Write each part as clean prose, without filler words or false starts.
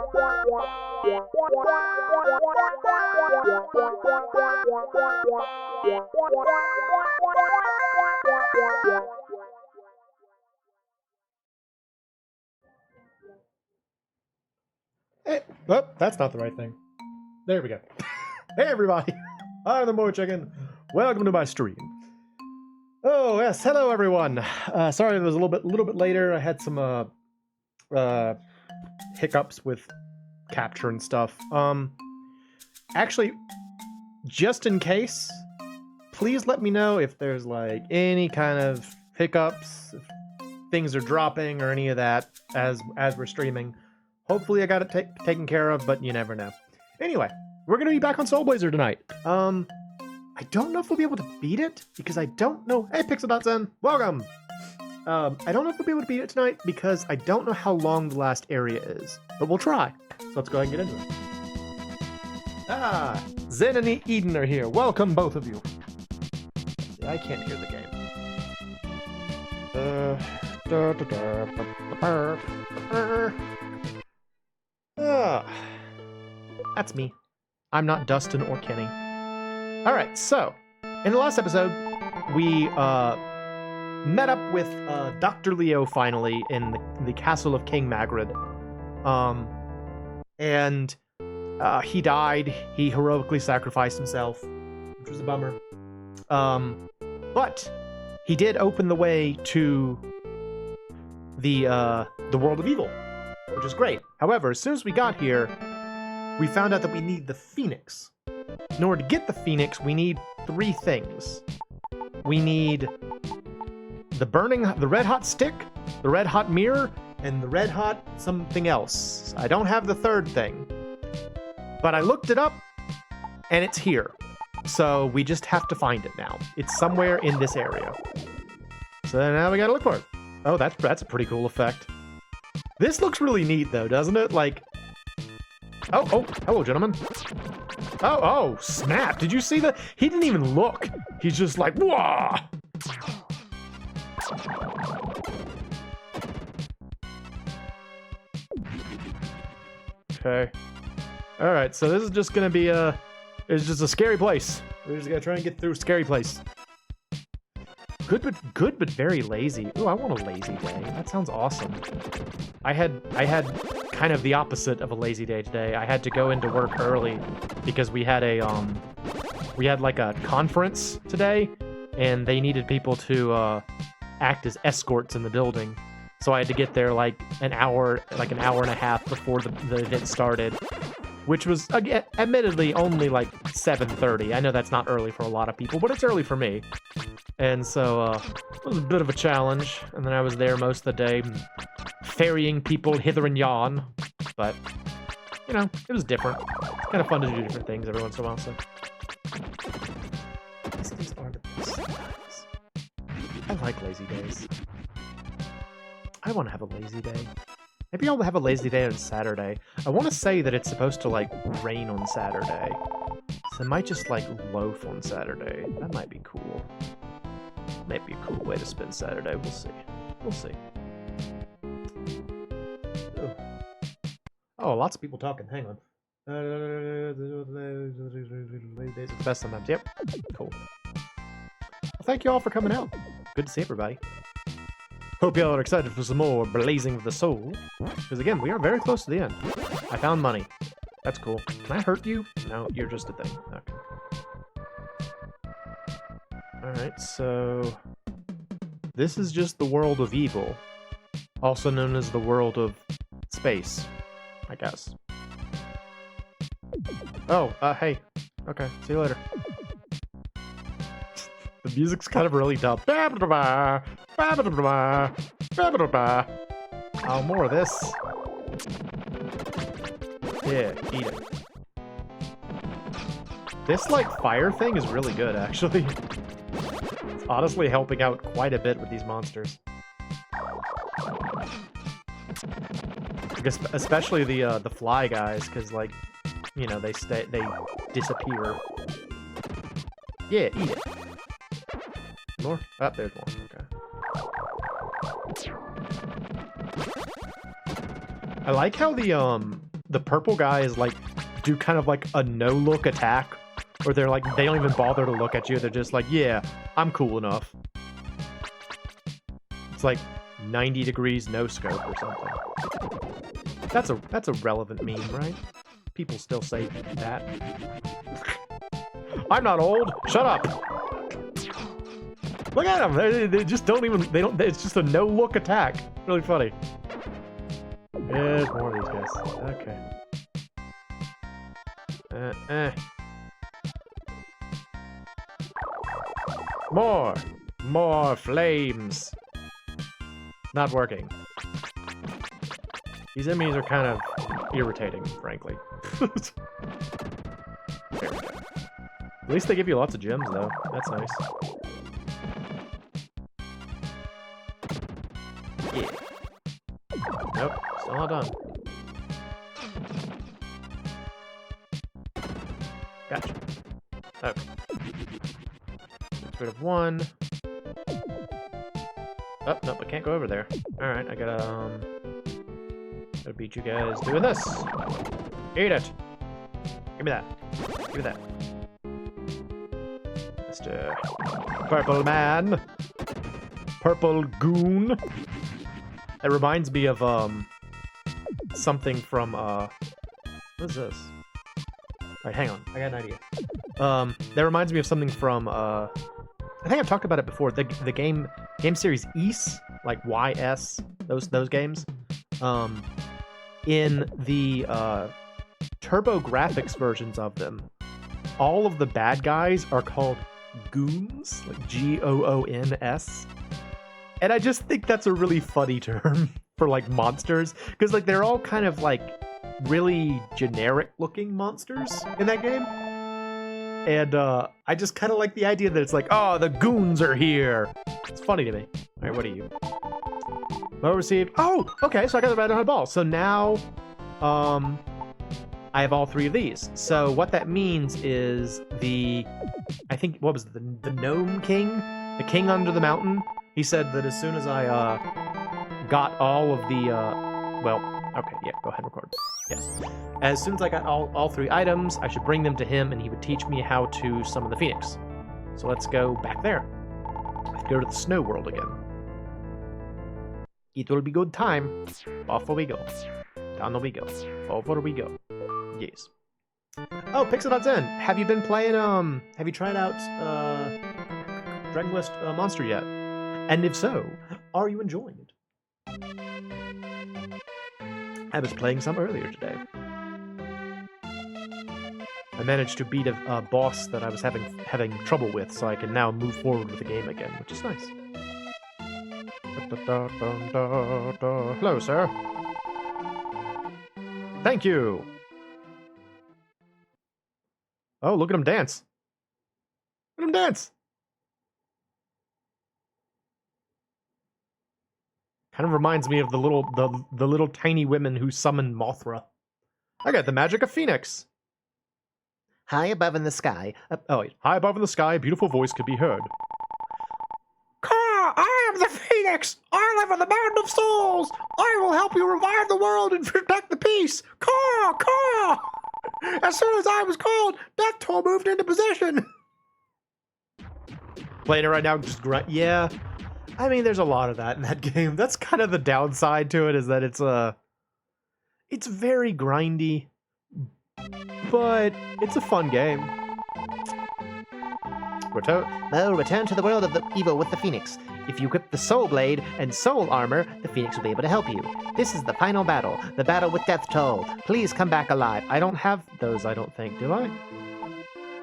Hey, oh, that's not the right thing. There we go. Hey everybody, I'm the MoeChicken. Welcome to my stream. Oh yes, hello everyone. Sorry it was a little bit later. I had some hiccups with capture and stuff. Actually, just in case, please let me know if there's like any kind of hiccups, if things are dropping or any of that as we're streaming. Hopefully I got it taken care of, but you never know. Anyway, we're gonna be back on soulblazer tonight. I don't know if we'll be able to beat it because I don't know. Hey, Pixel.Zen, welcome. I don't know if we'll be able to beat it tonight because I don't know how long the last area is, but we'll try. So let's go ahead and get into it. Ah, Zen and Eden are here. Welcome, both of you. Yeah, I can't hear the game. That's me. I'm not Dustin or Kenny. Alright, so, in the last episode, we met up with Dr. Leo finally in the castle of King Magrid. And he died. He heroically sacrificed himself, which was a bummer. But he did open the way to the world of evil, which is great. However, as soon as we got here, we found out that we need the Phoenix. In order to get the Phoenix, we need 3 things. We need the red hot stick, the red hot mirror, and the red hot something else. I don't have the 3rd thing. But I looked it up, and it's here. So we just have to find it now. It's somewhere in this area. So now we gotta look for it. Oh, that's a pretty cool effect. This looks really neat, though, doesn't it? Like, oh, hello, gentlemen. Oh, snap. Did you see that? He didn't even look. He's just like, whoa. Okay. All right, so this is just going to be it's just a scary place. We're just going to try and get through a scary place. Good, but very lazy. Ooh, I want a lazy day. That sounds awesome. I had kind of the opposite of a lazy day today. I had to go into work early because we had like a conference today, and they needed people to act as escorts in the building. So I had to get there like an hour and a half before the event started, which was, again, admittedly only like 7:30. I know that's not early for a lot of people, but it's early for me. And so it was a bit of a challenge. And then I was there most of the day, ferrying people hither and yon. But, you know, it was different. It's kind of fun to do different things every once in a while, so. These are the best times. I like lazy days. I want to have a lazy day. Maybe I'll have a lazy day on Saturday. I want to say that it's supposed to, like, rain on Saturday. So I might just, like, loaf on Saturday. That might be cool. Might be a cool way to spend Saturday. We'll see. We'll see. Oh, lots of people talking. Hang on. Days are the best sometimes. Yep. Cool. Well, thank you all for coming out. Good to see everybody. Hope y'all are excited for some more Blazing of the Soul. Because again, we are very close to the end. I found money. That's cool. Can I hurt you? No, you're just a thing. Okay. Alright, so... this is just the world of evil. Also known as the world of space, I guess. Oh, hey. Okay, see you later. The music's kind of really dumb. Oh, more of this. Yeah, eat it. This, like, fire thing is really good, actually. It's honestly helping out quite a bit with these monsters. Especially the fly guys, because, like, you know, they disappear. Yeah, eat it. More? Oh, there's more. Okay. I like how the the purple guys like do kind of like a no-look attack, or they're like they don't even bother to look at you. They're just like, yeah, I'm cool enough. It's like 90 degrees no scope or something. That's a relevant meme, right? People still say that. I'm not old. Shut up. Look at them. They just don't even. They don't. It's just a no-look attack. Really funny. There's more of these guys. Okay. More flames. Not working. These enemies are kind of irritating, frankly. There we go. At least they give you lots of gems, though. That's nice. Yeah. Nope, still not done. Gotcha. Okay. Get rid of one. Oh, nope, I can't go over there. Alright, I gotta beat you guys doing this. Eat it! Give me that. Give me that. Mr. Purple Man. Purple Goon. That reminds me of, something from, what is this? Alright, hang on. I got an idea. That reminds me of something from, I think I've talked about it before. The game series Ys, like YS, those games. In the TurboGrafx versions of them, all of the bad guys are called goons, like Goons. And I just think that's a really funny term for like monsters, because like they're all kind of like really generic looking monsters in that game. And I just kind of like the idea that it's like, oh, the goons are here. It's funny to me. All right, what are you? Well received. Oh, okay, so I got the red on the ball. So now, I have all three of these. So what that means is I think, what was it, the Gnome King? The King Under the Mountain? He said that as soon as I, got all of the, well, okay, yeah, go ahead and record. Yes. As soon as I got all three items, I should bring them to him, and he would teach me how to summon the Phoenix. So let's go back there. Let's go to the snow world again. It will be good time. Off we go. Down we go. Over we go. Yes. Oh, Pixel.Zen. Have you been playing, have you tried out, Dragon Quest Monster yet? And if so, are you enjoying it? I was playing some earlier today. I managed to beat a boss that I was having trouble with, so I can now move forward with the game again, which is nice. Hello, sir. Thank you. Oh, look at him dance. Look at him dance. Kind of reminds me of the little tiny women who summoned Mothra. I got the magic of Phoenix. High above in the sky. High above in the sky, a beautiful voice could be heard. Caw! I am the Phoenix! I live on the Mountain of Souls! I will help you revive the world and protect the peace! Caw! Caw! As soon as I was called, Death Toll moved into position! Playing it right now, just grunt. Yeah. I mean, there's a lot of that in that game. That's kind of the downside to it, is that it's very grindy, but it's a fun game. Return to the world of the evil with the Phoenix. If you equip the Soul Blade and Soul Armor, the Phoenix will be able to help you. This is the final battle, the battle with Death Toll. Please come back alive. I don't have those, I don't think, do I?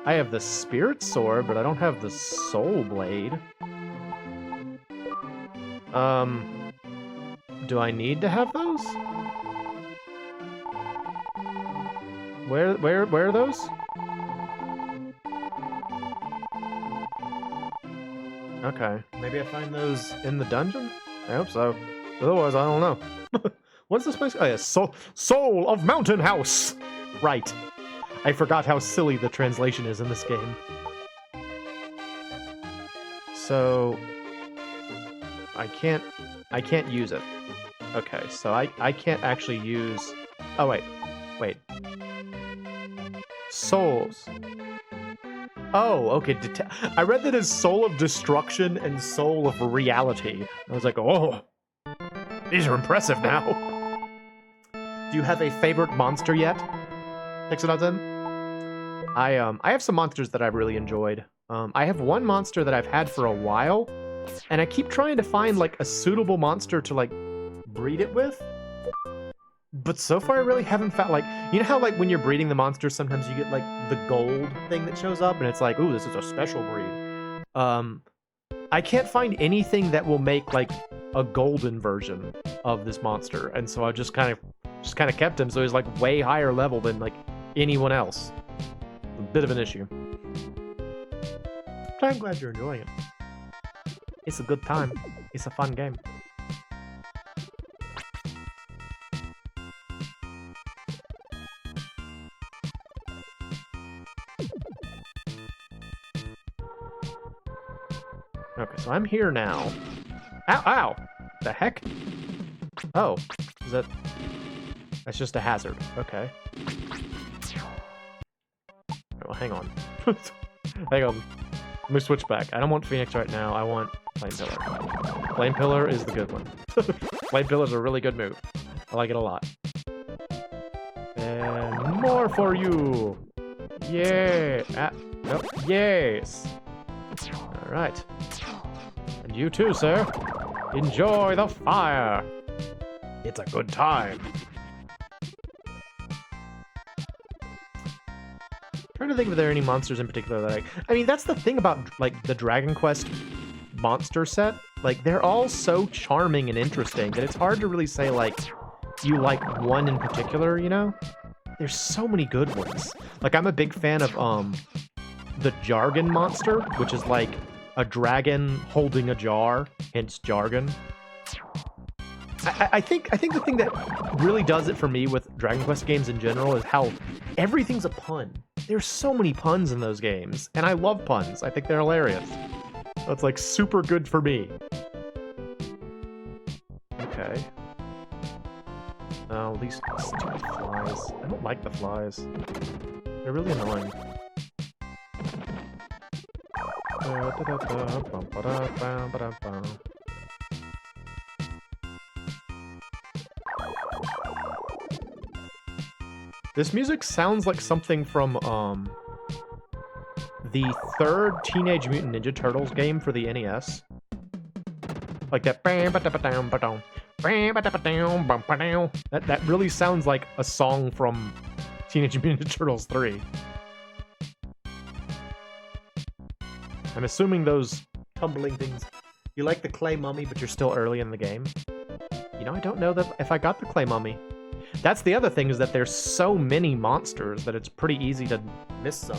I have the Spirit Sword, but I don't have the Soul Blade. Do I need to have those? Where are those? Okay, maybe I find those in the dungeon? I hope so. Otherwise, I don't know. What's this place? Oh yeah, Soul of Mountain House! Right. I forgot how silly the translation is in this game. So I can't use it. Okay, so I can't actually use... Oh wait. Wait. Souls. Oh, okay. I read that as Soul of Destruction and Soul of Reality. I was like, oh, these are impressive now. Do you have a favorite monster yet? Pixel.10? I have some monsters that I've really enjoyed. I have one monster that I've had for a while, and I keep trying to find like a suitable monster to like breed it with. But so far I really haven't found, like, you know how like when you're breeding the monster, sometimes you get like the gold thing that shows up and it's like, ooh, this is a special breed. I can't find anything that will make like a golden version of this monster, and so I just kind of kept him, so he's like way higher level than like anyone else. A bit of an issue. But I'm glad you're enjoying it. It's a good time. It's a fun game. Okay, so I'm here now. Ow, ow! The heck? Oh, is that... That's just a hazard. Okay. Right, well, hang on. Hang on. Let me switch back. I don't want Phoenix right now. I want Flame Pillar. Flame Pillar is the good one. Flame Pillar is a really good move. I like it a lot. And more for you! Yeah! Nope. Yes! Alright. And you too, sir. Enjoy the fire. It's a good time. Trying to think if there are any monsters in particular that I mean, that's the thing about like the Dragon Quest monster set. Like, they're all so charming and interesting that it's hard to really say like you like one in particular, you know? There's so many good ones. Like, I'm a big fan of the Jargon monster, which is like a dragon holding a jar, hence jargon. I think the thing that really does it for me with Dragon Quest games in general is how everything's a pun. There's so many puns in those games, and I love puns. I think they're hilarious. So it's like super good for me. Okay. Oh, these stupid flies. I don't like the flies. They're really annoying. This music sounds like something from the third Teenage Mutant Ninja Turtles game for the NES. Like that. That really sounds like a song from Teenage Mutant Ninja Turtles 3. I'm assuming those tumbling things... You like the clay mummy, but you're still early in the game? You know, I don't know that if I got the clay mummy. That's the other thing, is that there's so many monsters that it's pretty easy to miss some.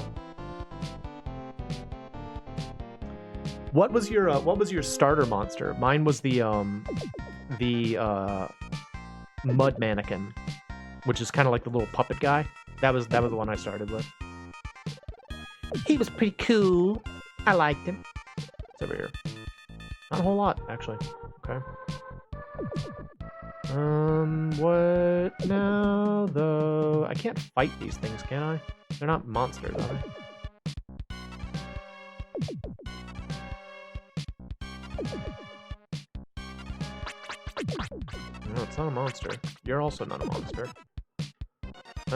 What was your starter monster? Mine was the mud mannequin, which is kind of like the little puppet guy. That was the one I started with. He was pretty cool. I liked him. It's over here. Not a whole lot, actually. Okay. What now, though? I can't fight these things, can I? They're not monsters, are they? No, it's not a monster. You're also not a monster. I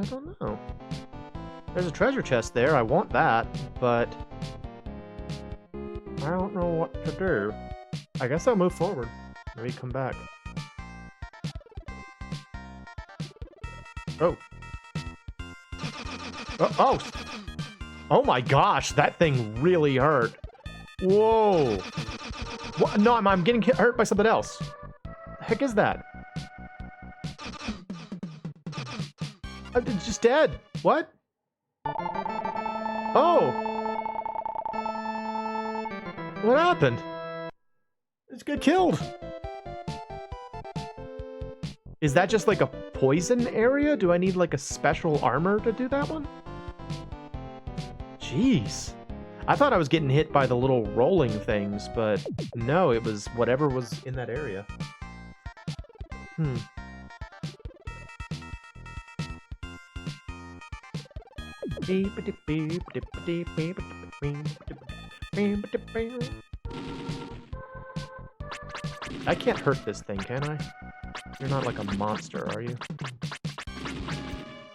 don't know. There's a treasure chest there. I want that, but I don't know what to do. I guess I'll move forward. Maybe come back. Oh. Oh! Oh my gosh, that thing really hurt. Whoa! What? No, I'm getting hurt by something else. The heck is that? I'm just dead. What? Oh! What happened? It's get killed. Is that just like a poison area? Do I need like a special armor to do that one? Jeez. I thought I was getting hit by the little rolling things, but no, it was whatever was in that area. I can't hurt this thing, can I? You're not like a monster, are you?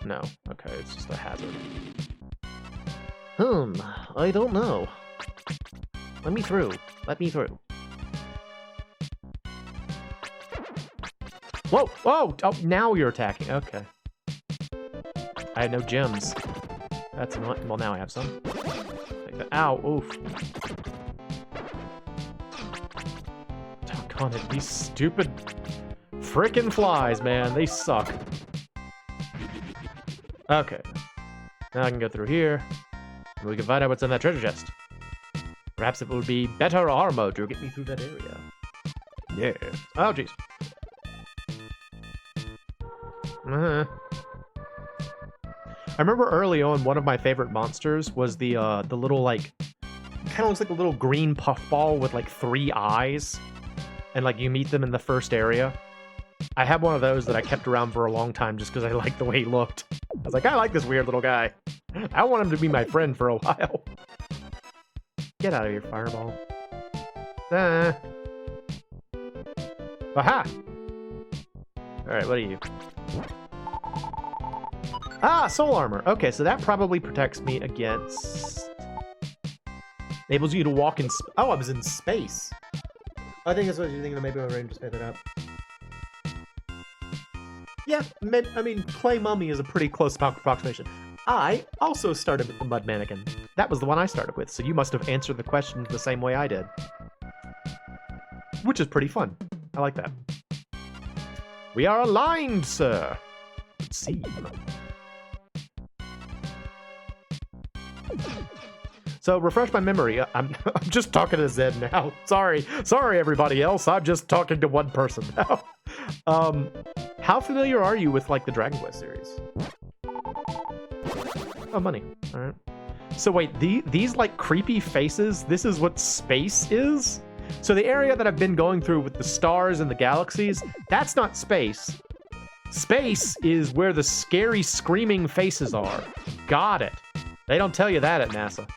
No. Okay, it's just a hazard. I don't know. Let me through. Let me through. Whoa! Whoa! Oh, now you're attacking. Okay. I had no gems. That's annoying. Well, now I have some. Like that. Ow! Oof. Doggone it! These stupid frickin' flies, man. They suck. Okay. Now I can go through here. And we can find out what's in that treasure chest. Perhaps it will be better armor to get me through that area. Yeah. Oh, jeez. I remember early on, one of my favorite monsters was the little, like, kind of looks like a little green puffball with, like, 3 eyes. And, like, you meet them in the first area. I had one of those that I kept around for a long time just because I liked the way he looked. I was like, I like this weird little guy. I want him to be my friend for a while. Get out of here, fireball. Aha! Alright, what are you? Ah, soul armor. Okay, so that probably protects me against... Enables you to walk in... Oh, I was in space. I think that's what you're thinking of. Maybe my brain just made that up. Yeah, I mean, clay mummy is a pretty close approximation. I also started with the mud mannequin. That was the one I started with, so you must have answered the question the same way I did. Which is pretty fun. I like that. We are aligned, sir. Let's see. So, refresh my memory. I'm just talking to Zed now. Sorry, everybody else. I'm just talking to one person now. How familiar are you with, like, the Dragon Quest series? Oh, money. All right. So wait, these like creepy faces, this is what space is? So the area that I've been going through with the stars and the galaxies, that's not space. Space is where the scary screaming faces are. Got it. They don't tell you that at NASA.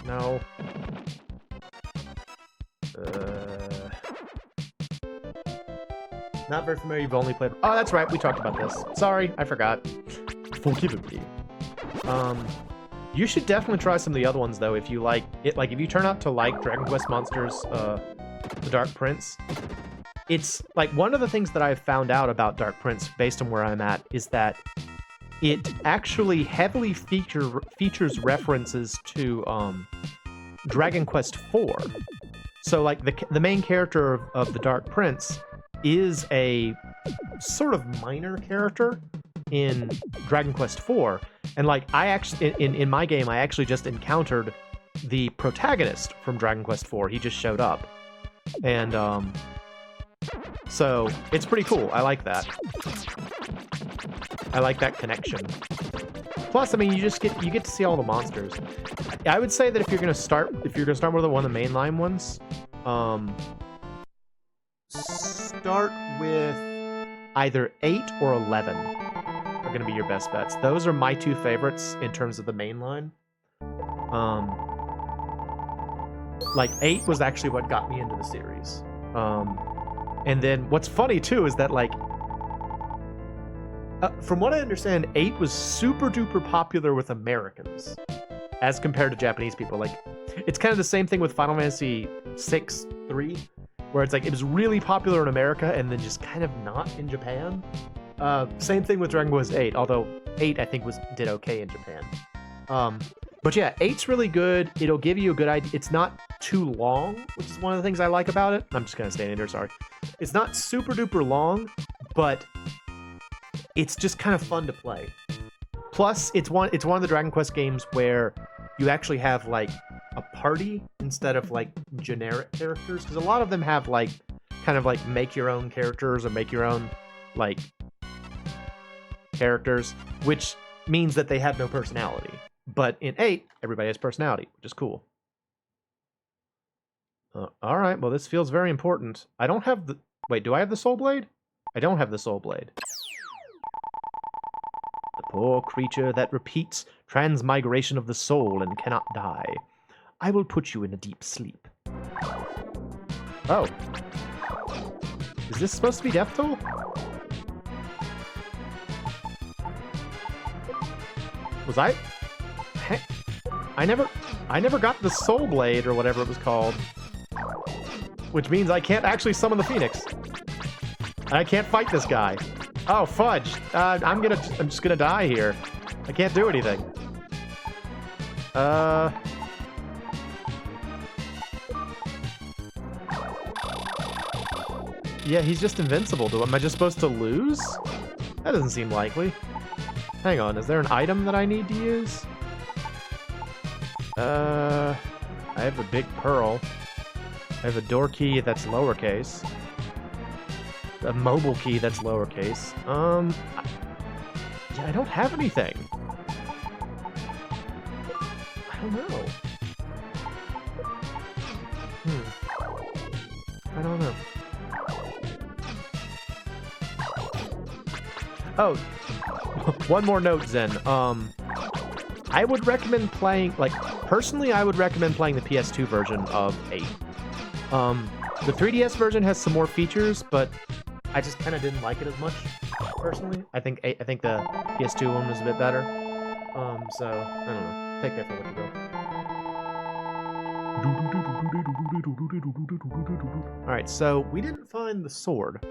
No. Not very familiar. You've only played... Oh, that's right. We talked about this. Sorry, I forgot. Forgive me. You should definitely try some of the other ones, though, if you like it. Like, if you turn out to like Dragon Quest Monsters, The Dark Prince, it's, like, one of the things that I've found out about Dark Prince, based on where I'm at, is that it actually heavily features references to Dragon Quest IV. So, like, the main character of the Dark Prince is a sort of minor character in Dragon Quest IV. And, like, I actually, in my game, I actually just encountered the protagonist from Dragon Quest IV. He just showed up. And, so, it's pretty cool. I like that. I like that connection. Plus, I mean, you get to see all the monsters. I would say that if you're gonna start with one of the mainline ones, start with either 8 or 11 are gonna be your best bets. Those are my 2 favorites in terms of the mainline. Like 8 was actually what got me into the series. And then what's funny too is that, like, from what I understand, 8 was super duper popular with Americans as compared to Japanese people. Like, it's kind of the same thing with Final Fantasy 6-3, where it's like it was really popular in America and then just kind of not in Japan. Same thing with Dragon Quest 8, although 8 I think did okay in Japan. But yeah, 8's really good. It'll give you a good idea. It's not too long, which is one of the things I like about it. I'm just kind of standing there, sorry. It's not super duper long, but it's just kind of fun to play. Plus, it's one of the Dragon Quest games where you actually have like a party instead of like generic characters, because a lot of them have like kind of like make your own characters or make your own like characters, which means that they have no personality. But in 8, everybody has personality, which is cool. All right, well, this feels very important. I don't have the... Wait, do I have the Soul Blade? I don't have the Soul Blade. The poor creature that repeats transmigration of the soul and cannot die. I will put you in a deep sleep. Oh. Is this supposed to be Death Toll? Was I... Heck, I never got the Soul Blade or whatever it was called. Which means I can't actually summon the Phoenix. And I can't fight this guy. Oh, fudge. I'm just gonna die here. I can't do anything. Yeah, he's just invincible. Am I just supposed to lose? That doesn't seem likely. Hang on, is there an item that I need to use? I have a big pearl. I have a door key that's lowercase. A mobile key that's lowercase. Yeah, I don't have anything. I don't know. I don't know. Oh, one more note, Zen. I would recommend playing, like, personally, I would recommend playing the PS2 version of 8. The 3DS version has some more features, but I just kind of didn't like it as much, personally. I think the PS2 one was a bit better. So, I don't know. Take that for what you will. Alright, so we didn't find the sword.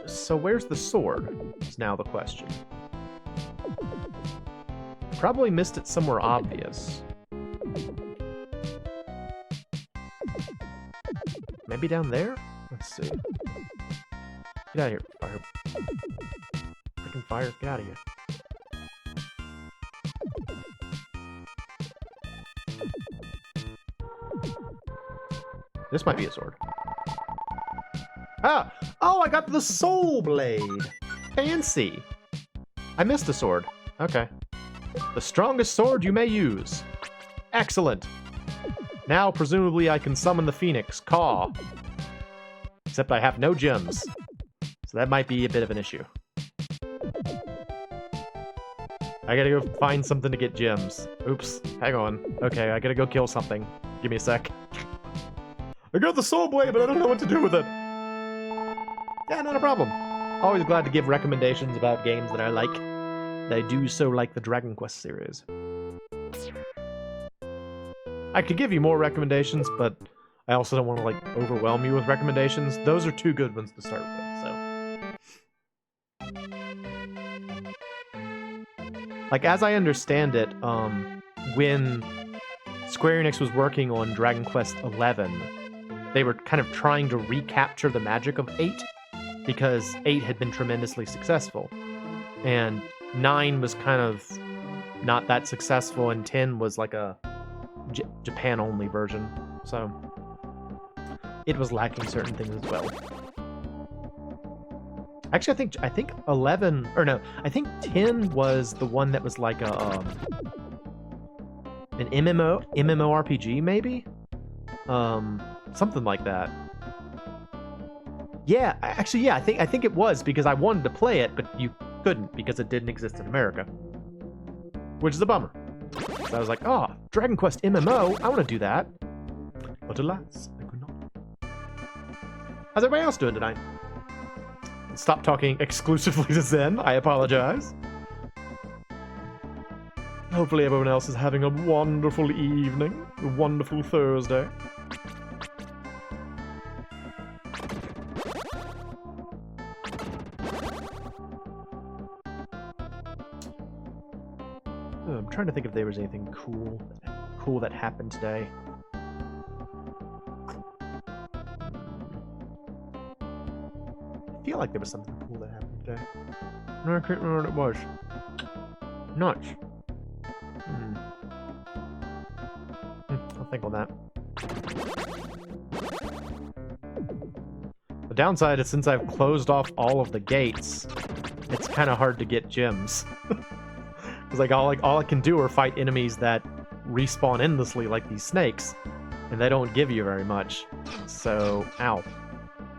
So where's the sword? Is now the question. Probably missed it somewhere obvious. Maybe down there? Let's see. Get out of here, fire. Freaking fire, get out of here. This might be a sword. Ah! Oh, I got the Soul Blade! Fancy! I missed the sword. Okay. The strongest sword you may use. Excellent! Now, presumably, I can summon the Phoenix. Caw. Except I have no gems. So that might be a bit of an issue. I gotta go find something to get gems. Oops. Hang on. Okay, I gotta go kill something. Give me a sec. I got the Soul Blade, but I don't know what to do with it. Yeah, not a problem. Always glad to give recommendations about games that I like. I do so like the Dragon Quest series. I could give you more recommendations, but I also don't want to, like, overwhelm you with recommendations. Those are 2 good ones to start with, so. Like, as I understand it, when Square Enix was working on Dragon Quest XI, they were kind of trying to recapture the magic of 8, because 8 had been tremendously successful. And 9 was kind of not that successful, and 10 was like a Japan-only version, so it was lacking certain things as well. Actually, I think 11, or no, I think 10 was the one that was like a an MMORPG maybe, something like that. Yeah, actually, yeah, I think it was, because I wanted to play it, but you couldn't because it didn't exist in America, which is a bummer. So I was like, oh, Dragon Quest MMO, I want to do that. But alas, I could not. How's everybody else doing tonight? Stop talking exclusively to Zen, I apologize. Hopefully everyone else is having a wonderful evening, a wonderful Thursday. I'm trying to think if there was anything cool that happened today. feel like there was something cool that happened today. No, I can't remember what it was. Nuts. I'll think on that. The downside is since I've closed off all of the gates, it's kind of hard to get gems. It's like all I can do are fight enemies that respawn endlessly like these snakes, and they don't give you very much. So, ow.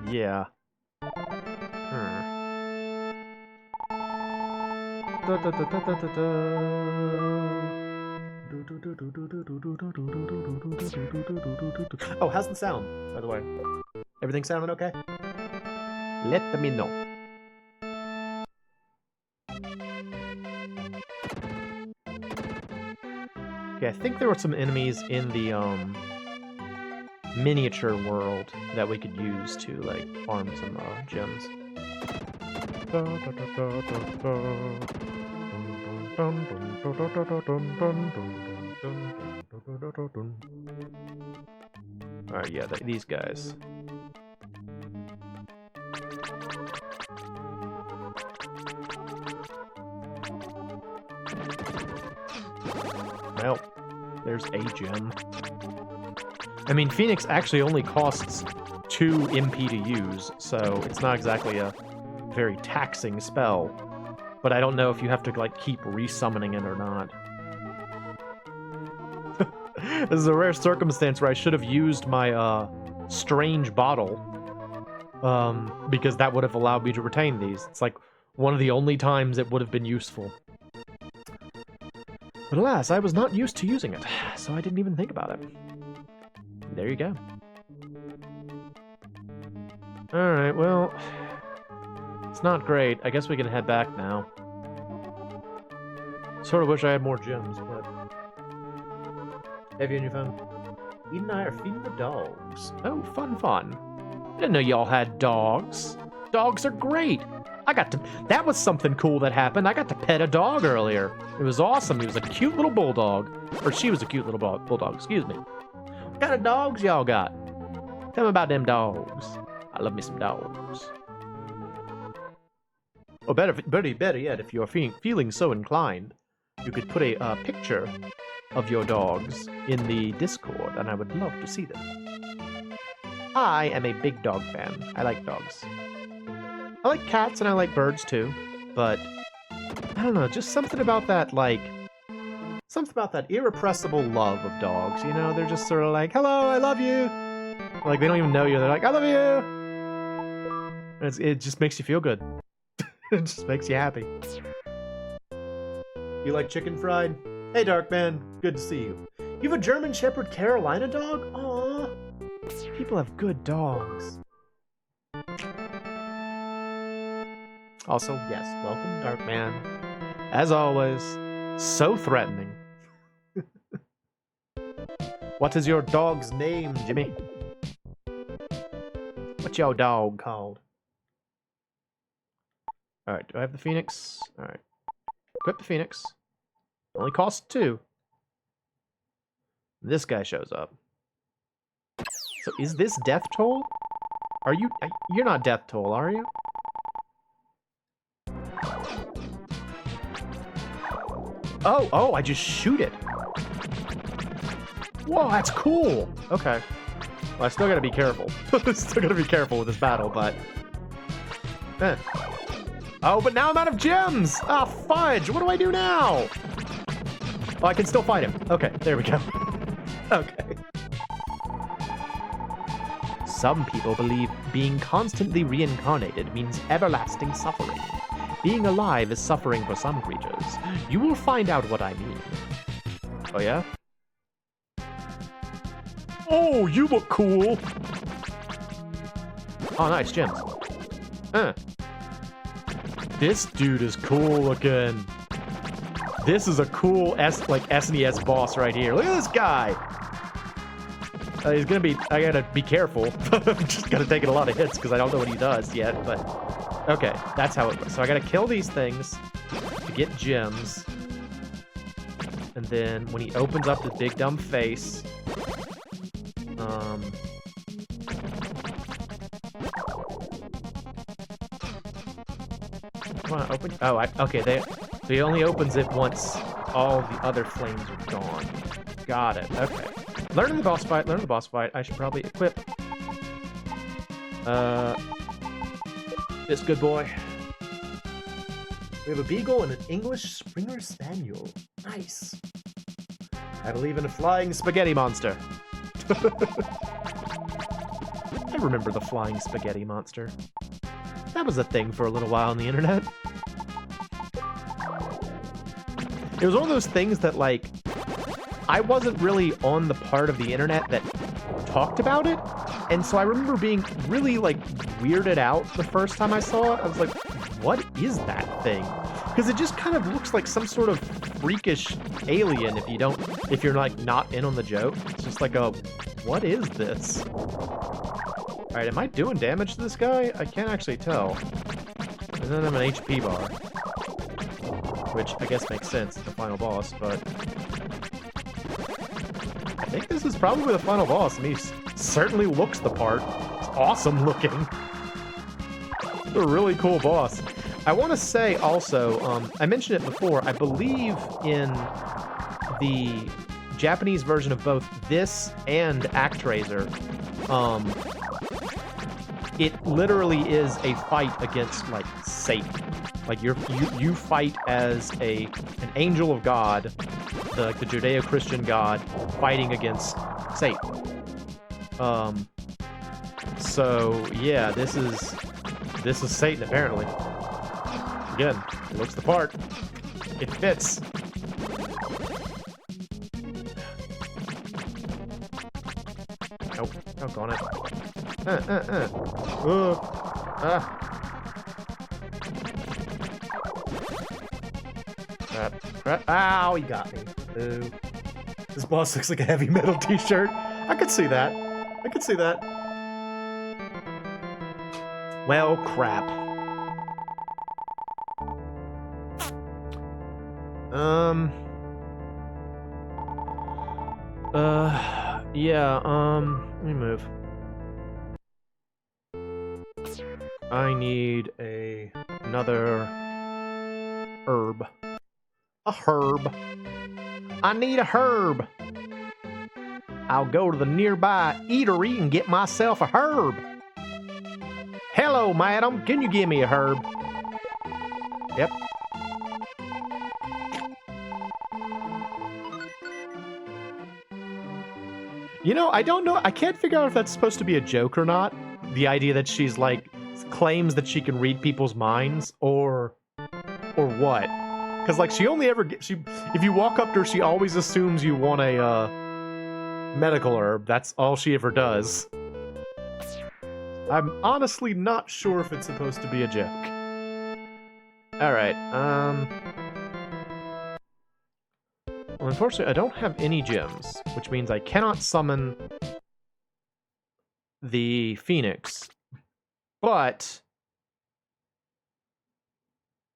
Yeah. Oh, how's the sound, by the way? Everything sounding okay? Let me know. Okay, I think there were some enemies in the miniature world that we could use to like farm some gems. Alright, yeah, these guys. Well, there's a gem. I mean, Phoenix actually only costs 2 MP to use, so it's not exactly a very taxing spell. But I don't know if you have to, like, keep resummoning it or not. This is a rare circumstance where I should have used my, strange bottle. Because that would have allowed me to retain these. It's like one of the only times it would have been useful. But alas, I was not used to using it, so I didn't even think about it. There you go. Alright, well... It's not great. I guess we can head back now. Sort of wish I had more gems, but... Have you on your phone? Eden and I are feeding the dogs. Oh, fun, fun. I didn't know y'all had dogs. Dogs are great! I got to... That was something cool that happened. I got to pet a dog earlier. It was awesome. He was a cute little bulldog. Or she was a cute little bulldog, excuse me. What kind of dogs y'all got? Tell me about them dogs. I love me some dogs. Or better yet, if you're feeling so inclined, you could put a picture of your dogs in the Discord, and I would love to see them. I am a big dog fan. I like dogs. I like cats and I like birds too, but I don't know, just something about that, like, something about that irrepressible love of dogs, you know? They're just sort of like, hello, I love you! Like, they don't even know you, they're like, I love you! And it just makes you feel good. It just makes you happy. You like chicken fried? Hey, Darkman, good to see you. You have a German Shepherd Carolina dog? Aww. People have good dogs. Also, yes, welcome, Darkman. As always, so threatening. What is your dog's name, Jimmy? What's your dog called? Alright, do I have the Phoenix? Alright. Equip the Phoenix. Only costs 2. This guy shows up. So is this Death Toll? Are you... You're not Death Toll, are you? Oh, I just shoot it. Whoa, that's cool. Okay. Well, I still gotta be careful. Still gotta be careful with this battle, but... Oh, but now I'm out of gems! Ah, fudge! What do I do now? Oh, I can still fight him. Okay, there we go. Okay. Some people believe being constantly reincarnated means everlasting suffering. Being alive is suffering for some creatures. You will find out what I mean. Oh, yeah? Oh, you look cool! Oh, nice, gems. This dude is cool looking. This is a cool SNES boss right here. Look at this guy! He's gonna be... I gotta be careful. I'm just gotta take a lot of hits because I don't know what he does yet, but... Okay, that's how it goes. So I gotta kill these things to get gems. And then when he opens up his big dumb face... Come on, open. Oh, okay. He only opens it once all the other flames are gone. Got it. Okay. Learning the boss fight. Learning the boss fight. I should probably equip. This good boy. We have a beagle and an English Springer Spaniel. Nice. I believe in a flying spaghetti monster. I remember the flying spaghetti monster. That was a thing for a little while on the internet. It was one of those things that, like, I wasn't really on the part of the internet that talked about it, and so I remember being really, like, weirded out the first time I saw it. I was like, what is that thing? Because it just kind of looks like some sort of freakish alien if you're like not in on the joke. It's just like what is this? All right, am I doing damage to this guy? I can't actually tell. And then I'm an HP bar, which I guess makes sense. It's the final boss, but I think this is probably the final boss. I mean, he certainly looks the part. It's awesome looking. It's a really cool boss. I want to say also, I mentioned it before, I believe in the Japanese version of both this and ActRaiser, it literally is a fight against, like, Satan. Like, you fight as an angel of God, the Judeo-Christian God, fighting against Satan. So, yeah, this is Satan, apparently. Again, it looks the part. It fits. Nope, don't go on it. Ow, he got me. Ooh. This boss looks like a heavy metal t-shirt. I could see that. I could see that. Well, crap. Let me move. I need another herb. A herb. I need a herb. I'll go to the nearby eatery and get myself a herb. Hello, madam. Can you give me a herb? Yep. You know, I don't know. I can't figure out if that's supposed to be a joke or not. The idea that she's, like, claims that she can read people's minds, or what? Because, like, she only ever if you walk up to her, she always assumes you want a medical herb. That's all she ever does. I'm honestly not sure if it's supposed to be a joke. All right. Well, unfortunately, I don't have any gems, which means I cannot summon the Phoenix, but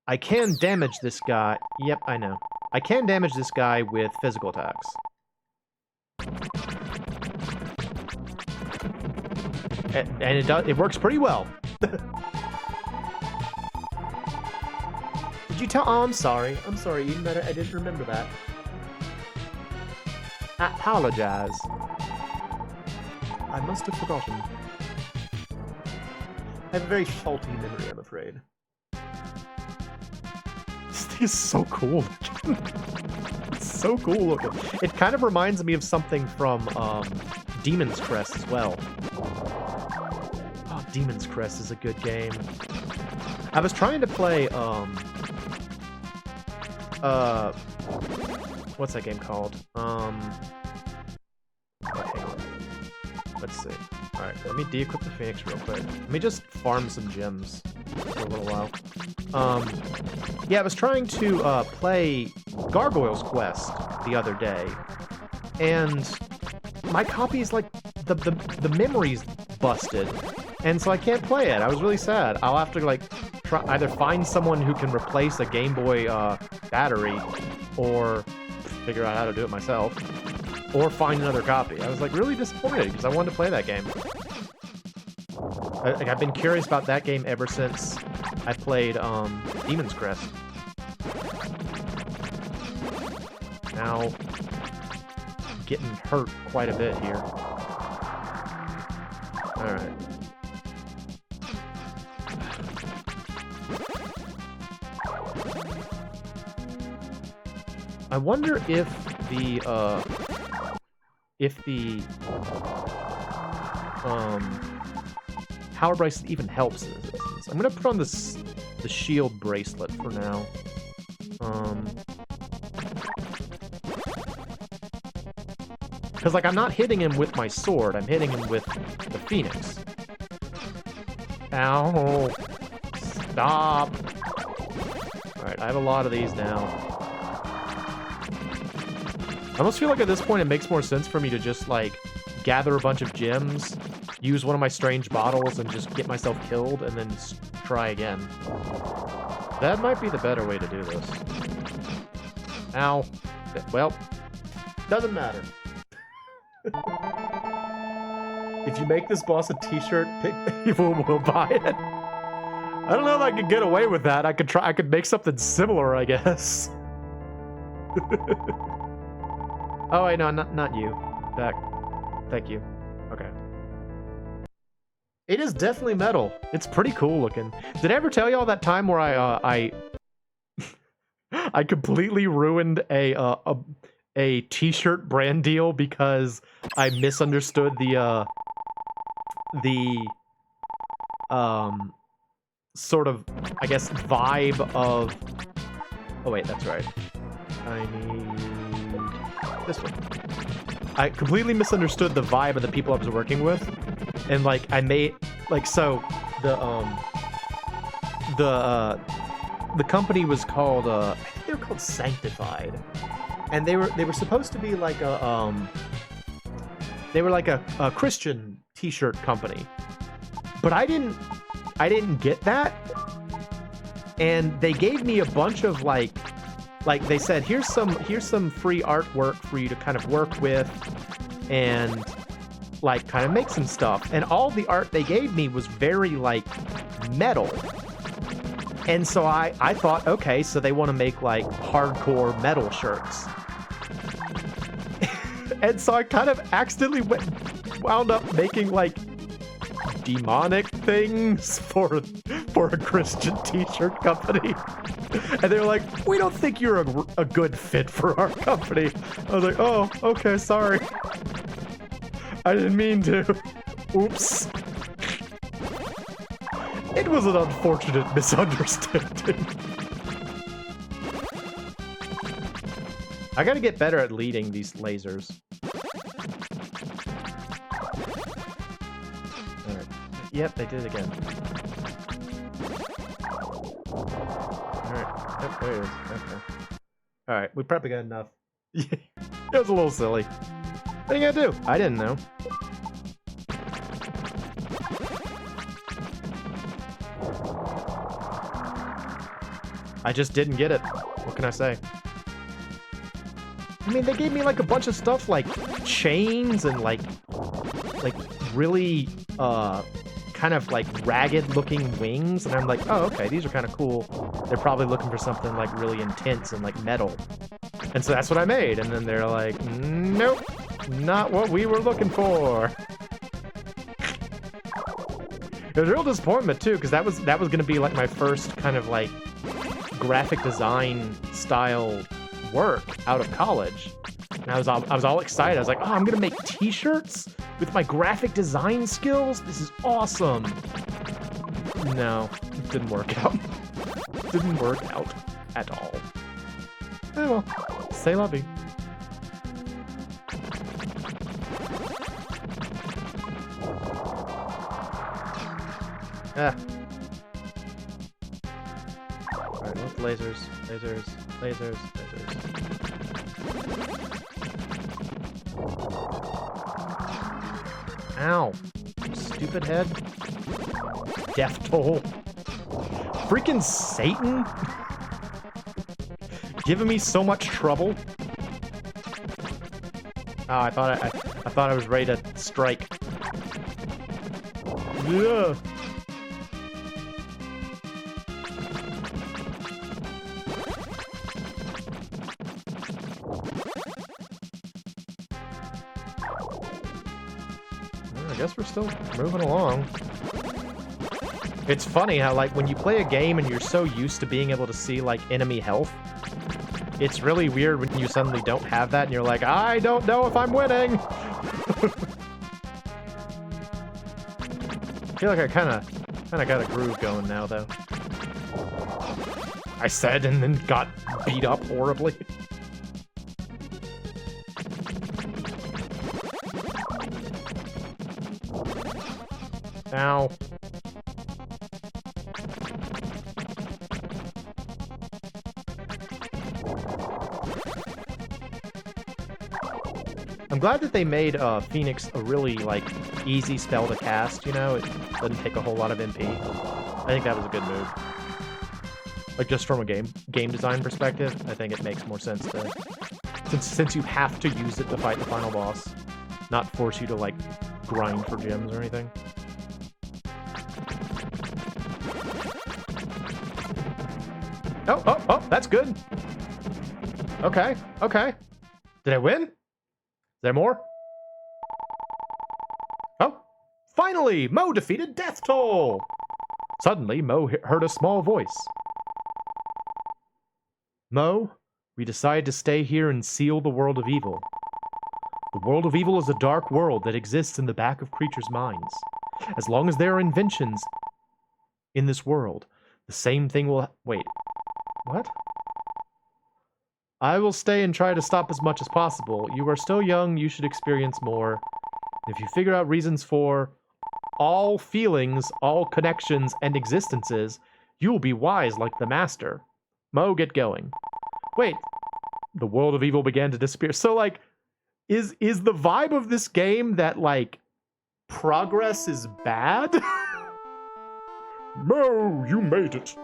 I can damage this guy. Yep, I know. I can damage this guy with physical attacks. And it works pretty well. Did you tell? Oh, I'm sorry. I'm sorry, Eden. I didn't remember that. I apologize. I must have forgotten. I have a very faulty memory, I'm afraid. This thing is so cool. It's so cool looking. It kind of reminds me of something from Demon's Crest as well. Oh, Demon's Crest is a good game. I was trying to play what's that game called? Hang on. Let's see. Alright, let me de-equip the Phoenix real quick. Let me just farm some gems for a little while. Yeah, I was trying to play Gargoyle's Quest the other day, and my copy is like the memory's busted, and so I can't play it. I was really sad. I'll have to like either find someone who can replace a Game Boy battery, or figure out how to do it myself, or find another copy. I was like really disappointed because I wanted to play that game. I've been curious about that game ever since I played Demon's Crest. Now, getting hurt quite a bit here. Alright. I wonder if the power bracelet even helps in this instance. I'm gonna put on the shield bracelet for now. Because, like, I'm not hitting him with my sword. I'm hitting him with the Phoenix. Ow. Stop. Alright, I have a lot of these now. I almost feel like at this point it makes more sense for me to just, like, gather a bunch of gems, use one of my strange bottles, and just get myself killed, and then try again. That might be the better way to do this. Ow. Well, doesn't matter. If you make this boss a t-shirt, people will buy it. I don't know if I could get away with that. I could make something similar, I guess. Oh wait, no, not you. Back. Thank you. Okay. It is definitely metal. It's pretty cool looking. Did I ever tell y'all that time where I completely ruined a t-shirt brand deal because I misunderstood the sort of, I guess, vibe of... Oh wait, that's right. I need this one. I completely misunderstood the vibe of the people I was working with, and like I made, like, so the company was called I think they were called Sanctified, and they were supposed to be like a Christian t-shirt company, but I didn't get that, and they gave me a bunch of like they said, here's some free artwork for you to kind of work with and like kind of make some stuff. And all the art they gave me was very like metal. And so I thought, okay, so they want to make like hardcore metal shirts. And so I kind of accidentally wound up making like demonic things for a Christian t-shirt company. And they were like, we don't think you're a good fit for our company. I was like, oh, okay, sorry. I didn't mean to. Oops. It was an unfortunate misunderstanding. I gotta get better at leading these lasers. Alright. Yep, they did it again. Alright. There it is. Okay. Alright, we probably got enough. It was a little silly. What are you gonna do? I didn't know. I just didn't get it. What can I say? I mean, they gave me like a bunch of stuff like chains and like really kind of like ragged looking wings, and I'm like, oh, okay, these are kind of cool. They're probably looking for something like really intense and like metal. And so that's what I made, and then they're like, nope, not what we were looking for. It was a real disappointment too, because that was gonna be like my first kind of like graphic design style work out of college. And I was all excited. I was like, oh, I'm gonna make t-shirts with my graphic design skills? This is awesome. No, it didn't work out. Didn't work out at all. Oh well, c'est la vie. Ah. Alright, what's lasers? Lasers, lasers, lasers. Ow. Stupid head. Death toll. Freaking Satan. Giving me so much trouble. Oh, I thought I was ready to strike. I guess we're still moving along. It's funny how, like, when you play a game and you're so used to being able to see, like, enemy health, it's really weird when you suddenly don't have that and you're like, I don't know if I'm winning! I feel like I kinda got a groove going now, though. I said and then got beat up horribly. Ow. I'm glad that they made Phoenix a really, like, easy spell to cast, you know? It doesn't take a whole lot of MP. I think that was a good move. Like, just from a game design perspective, I think it makes more sense to... Since you have to use it to fight the final boss, not force you to, like, grind for gems or anything. Oh, that's good. Okay. Did I win? Is there more? Oh, finally, Moe defeated Death Toll. Suddenly, Moe heard a small voice. Moe, we decided to stay here and seal the world of evil. The world of evil is a dark world that exists in the back of creatures' minds. As long as there are inventions in this world, the same thing will... Wait. What? I will stay and try to stop as much as possible. You are still young, you should experience more. If you figure out reasons for all feelings, all connections, and existences, you will be wise like the master. Moe, get going. Wait, the world of evil began to disappear. So, like, is the vibe of this game that, like, progress is bad? Moe, you made it.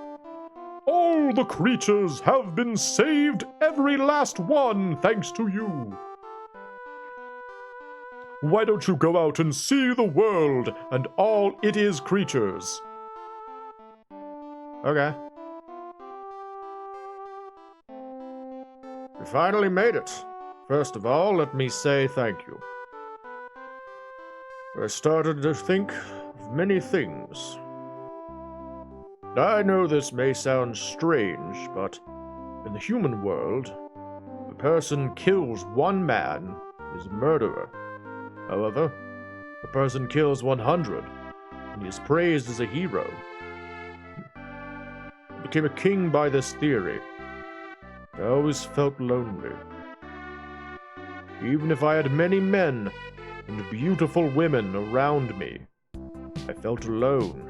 All the creatures have been saved, every last one, thanks to you. Why don't you go out and see the world and all it is creatures? Okay. You finally made it. First of all, let me say thank you. I started to think of many things. I know this may sound strange, but in the human world, a person kills one man is a murderer. However, a person kills 100, and he is praised as a hero. I became a king by this theory. I always felt lonely. Even if I had many men and beautiful women around me, I felt alone.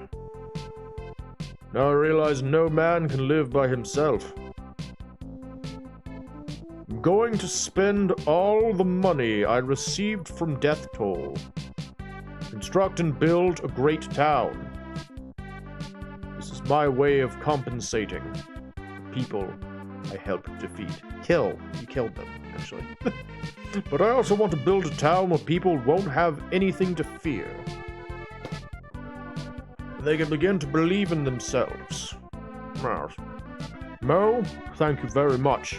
Now I realize no man can live by himself. I'm going to spend all the money I received from Death Toll. Construct and build a great town. This is my way of compensating the people I helped defeat. Kill. You killed them, actually. But I also want to build a town where people won't have anything to fear. They can begin to believe in themselves. Moe, thank you very much.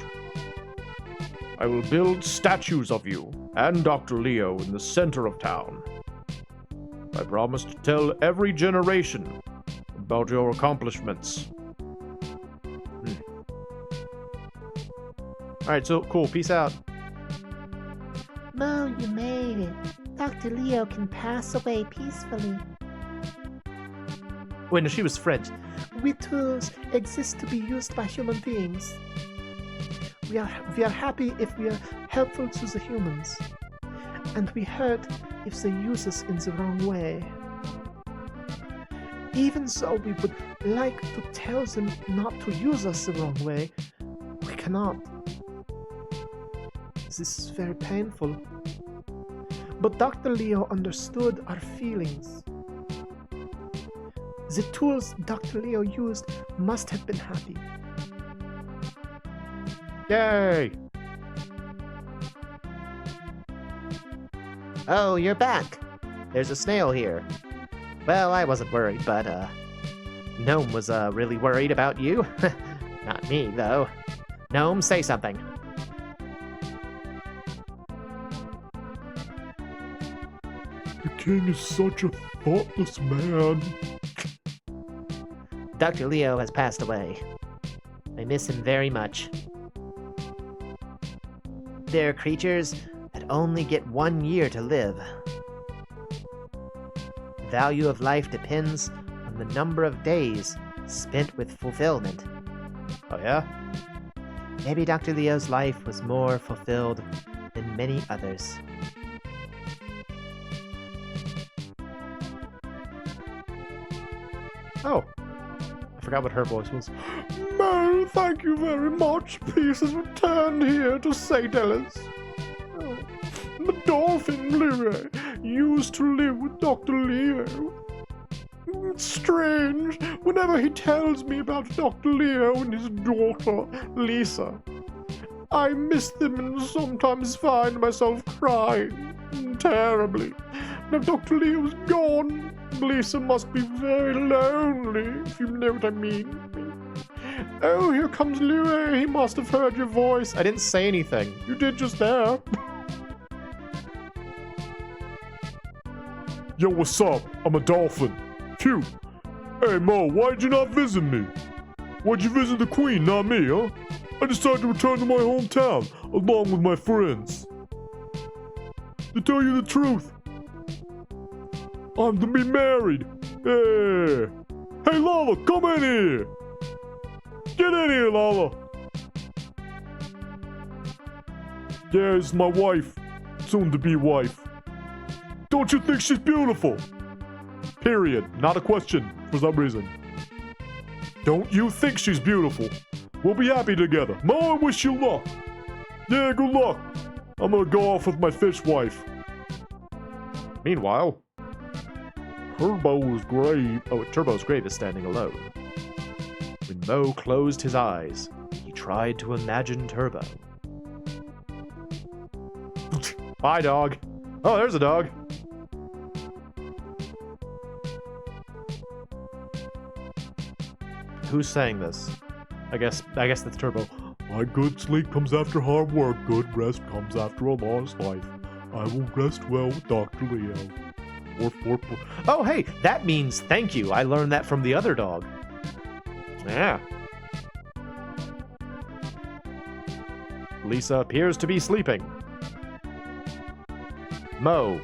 I will build statues of you and Dr. Leo in the center of town. I promise to tell every generation about your accomplishments. Alright, so cool. Peace out. Moe, you made it. Dr. Leo can pass away peacefully. Wait, no, she was French. We tools exist to be used by human beings. We are happy if we are helpful to the humans, and we hurt if they use us in the wrong way. Even though we would like to tell them not to use us the wrong way, we cannot. This is very painful. But Dr. Leo understood our feelings. The tools Dr. Leo used must have been happy. Yay! Oh, you're back. There's a snail here. Well, I wasn't worried, but, Gnome was, really worried about you. Not me, though. Gnome, say something. You King is such a thoughtless man. Dr. Leo has passed away. I miss him very much. There are creatures that only get 1 year to live. The value of life depends on the number of days spent with fulfillment. Oh yeah? Maybe Dr. Leo's life was more fulfilled than many others. Oh. I forgot what her voice was. Moe, thank you very much. Peace has returned here to St. Ellis. Oh, the dolphin Louie used to live with Dr. Leo. It's strange. Whenever he tells me about Dr. Leo and his daughter, Lisa, I miss them and sometimes find myself crying terribly. Now Dr. Leo's gone. Lisa must be very lonely, if you know what I mean. Oh, here comes Louie. He must have heard your voice. I didn't say anything. You did just there. Yo, what's up? I'm a dolphin. Phew. Hey, Mo, why'd you not visit me? Why'd you visit the Queen, not me, huh? I decided to return to my hometown, along with my friends. To tell you the truth, I'm to be married. Hey, hey, Lala, come in here. Get in here, Lala. Yeah, it's my wife, soon-to-be wife. Don't you think she's beautiful? Period. Not a question, for some reason. Don't you think she's beautiful? We'll be happy together. Mo, I wish you luck. Yeah, good luck. I'm gonna go off with my fish wife. Meanwhile, Turbo's grave. oh, Turbo's grave is standing alone. When Mo closed his eyes, he tried to imagine Turbo. Bye, dog. Oh, there's a dog. Who's saying this? I guess that's Turbo. My good sleep comes after hard work. Good rest comes after a lost life. I will rest well with Dr. Leo. Oh, hey, that means thank you. I learned that from the other dog. Yeah. Lisa appears to be sleeping. Mo,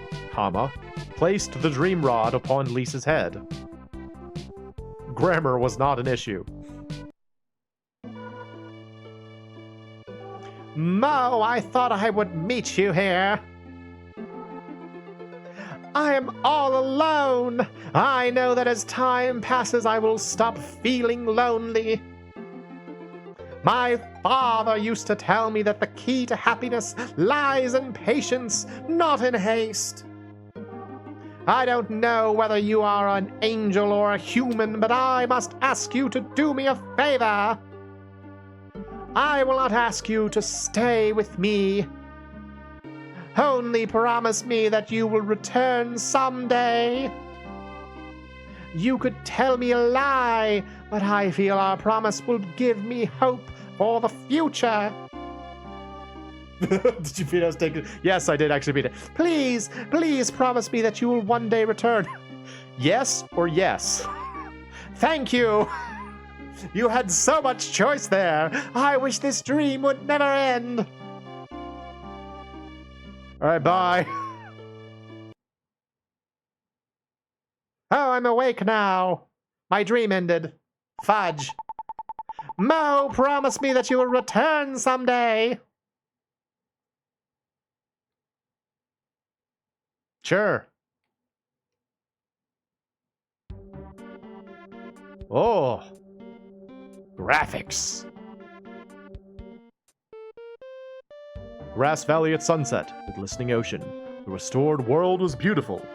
placed the dream rod upon Lisa's head. Grammar was not an issue. Mo, I thought I would meet you here. I am all alone. I know that as time passes, I will stop feeling lonely. My father used to tell me that the key to happiness lies in patience, not in haste. I don't know whether you are an angel or a human, but I must ask you to do me a favor. I will not ask you to stay with me. Only promise me that you will return someday. You could tell me a lie, but I feel our promise will give me hope for the future. Did you beat us? Yes, I did actually beat it. Please, please promise me that you will one day return. Yes or yes? Thank you. You had so much choice there. I wish this dream would never end. Alright, bye. Oh, I'm awake now. My dream ended. Fudge. Mo, promise me that you will return someday. Sure. Oh. Graphics. Grass Valley at sunset, with glistening ocean. The restored world was beautiful.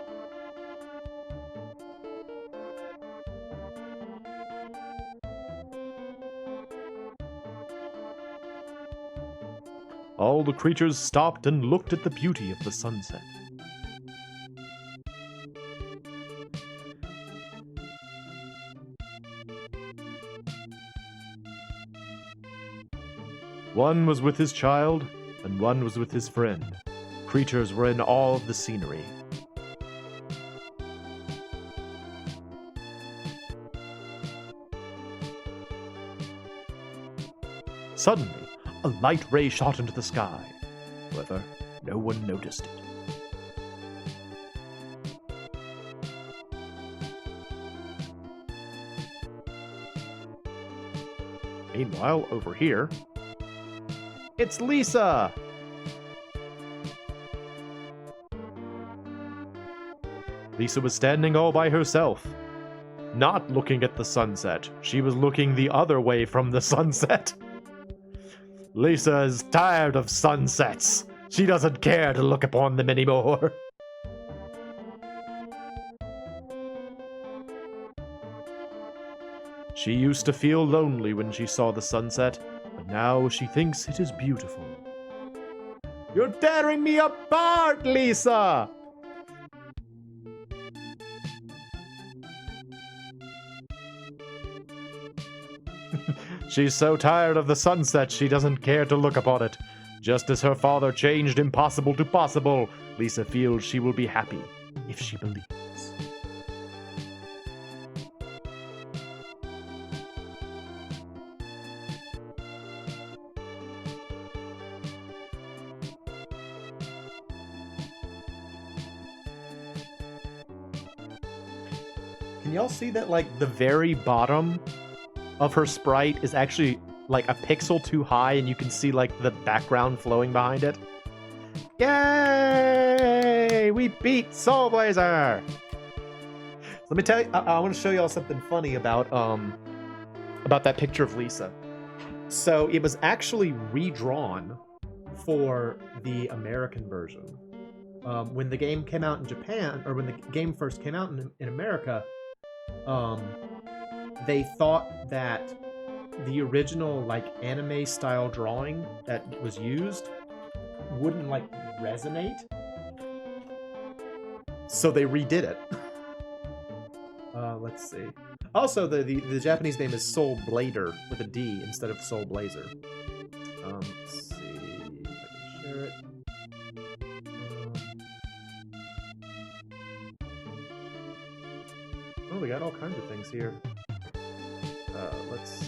All the creatures stopped and looked at the beauty of the sunset. One was with his child, and one was with his friend. Creatures were in awe of the scenery. Suddenly, a light ray shot into the sky. However, no one noticed it. Meanwhile, over here, it's Lisa! Lisa was standing all by herself, not looking at the sunset. She was looking the other way from the sunset. Lisa is tired of sunsets. She doesn't care to look upon them anymore. She used to feel lonely when she saw the sunset, but now she thinks it is beautiful. You're tearing me apart, Lisa! She's so tired of the sunset, she doesn't care to look upon it. Just as her father changed impossible to possible, Lisa feels she will be happy if she believes. Can y'all see that, like, the very bottom of her sprite is actually like a pixel too high, and you can see like the background flowing behind it? Yay! We beat Soulblazer! Let me tell you, I want to show y'all something funny about that picture of Lisa. So it was actually redrawn for the American version. When the game came out in Japan, or when the game first came out in America, they thought that the original, like, anime style drawing that was used wouldn't, like, resonate. So they redid it. Let's see. Also, the Japanese name is Soulblazer with a D instead of Soulblazer. Let's see if I can share it. Oh, we got all kinds of things here. Let's see.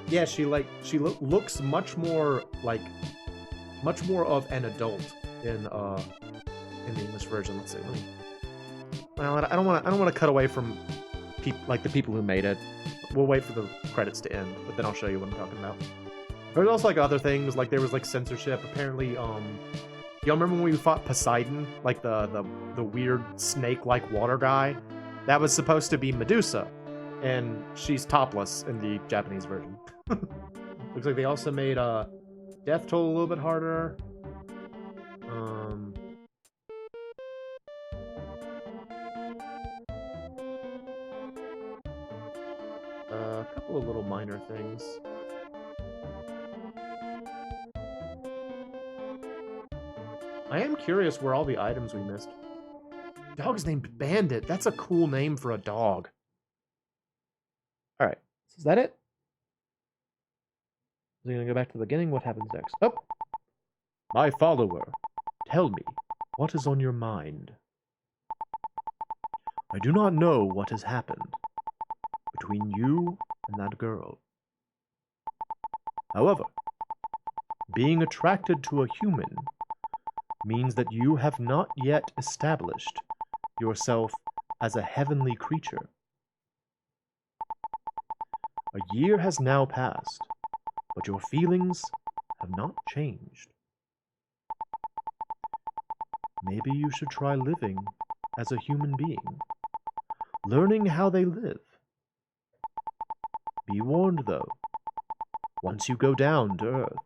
Yeah, she looks much more of an adult in the English version. Let's see. Well, I don't want to cut away from the people who made it. We'll wait for the credits to end, but then I'll show you what I'm talking about. There's also like other things, like there was like censorship. Apparently, y'all remember when we fought Poseidon, like the weird snake-like water guy? That was supposed to be Medusa, and she's topless in the Japanese version. Looks like they also made death toll a little bit harder. A couple of little minor things. I am curious where all the items we missed. Dog's named Bandit. That's a cool name for a dog. Alright. Is that it? Is he gonna go back to the beginning? What happens next? Oh! My follower, tell me, what is on your mind? I do not know what has happened between you and that girl. However, being attracted to a human means that you have not yet established yourself as a heavenly creature. A year has now passed, but your feelings have not changed. Maybe you should try living as a human being, learning how they live. Be warned, though, once you go down to Earth,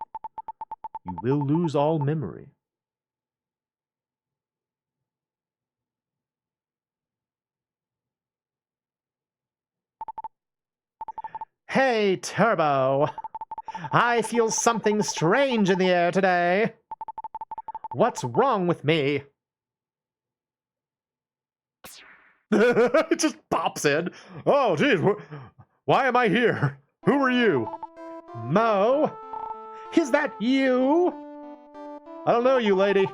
you will lose all memory. Hey, Turbo! I feel something strange in the air today. What's wrong with me? It just pops in. Oh, geez, why am I here? Who are you? Mo? Is that you? I don't know you, lady.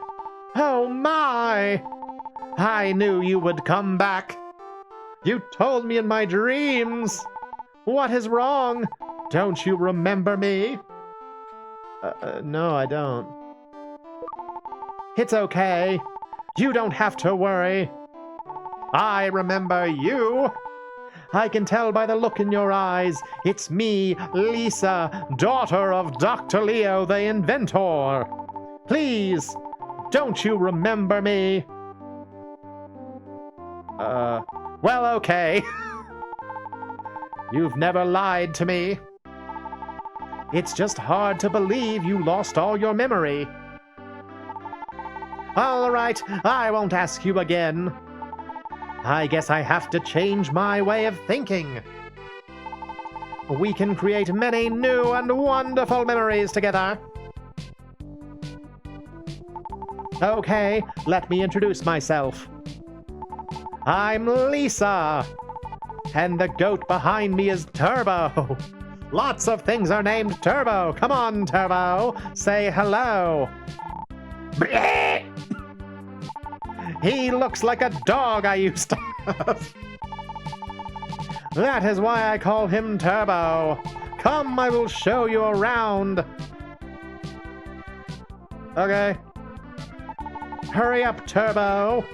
Oh, my! I knew you would come back. You told me in my dreams. What is wrong? Don't you remember me? No, I don't. It's okay. You don't have to worry. I remember you. I can tell by the look in your eyes. It's me, Lisa, daughter of Dr. Leo, the inventor. Please, don't you remember me? Well, okay. You've never lied to me. It's just hard to believe you lost all your memory. All right, I won't ask you again. I guess I have to change my way of thinking. We can create many new and wonderful memories together. Okay, let me introduce myself. I'm Lisa, and the goat behind me is Turbo. Lots of things are named Turbo. Come on, Turbo, say hello. He looks like a dog I used to have. That is why I call him Turbo. Come, I will show you around. Okay. Hurry up, Turbo.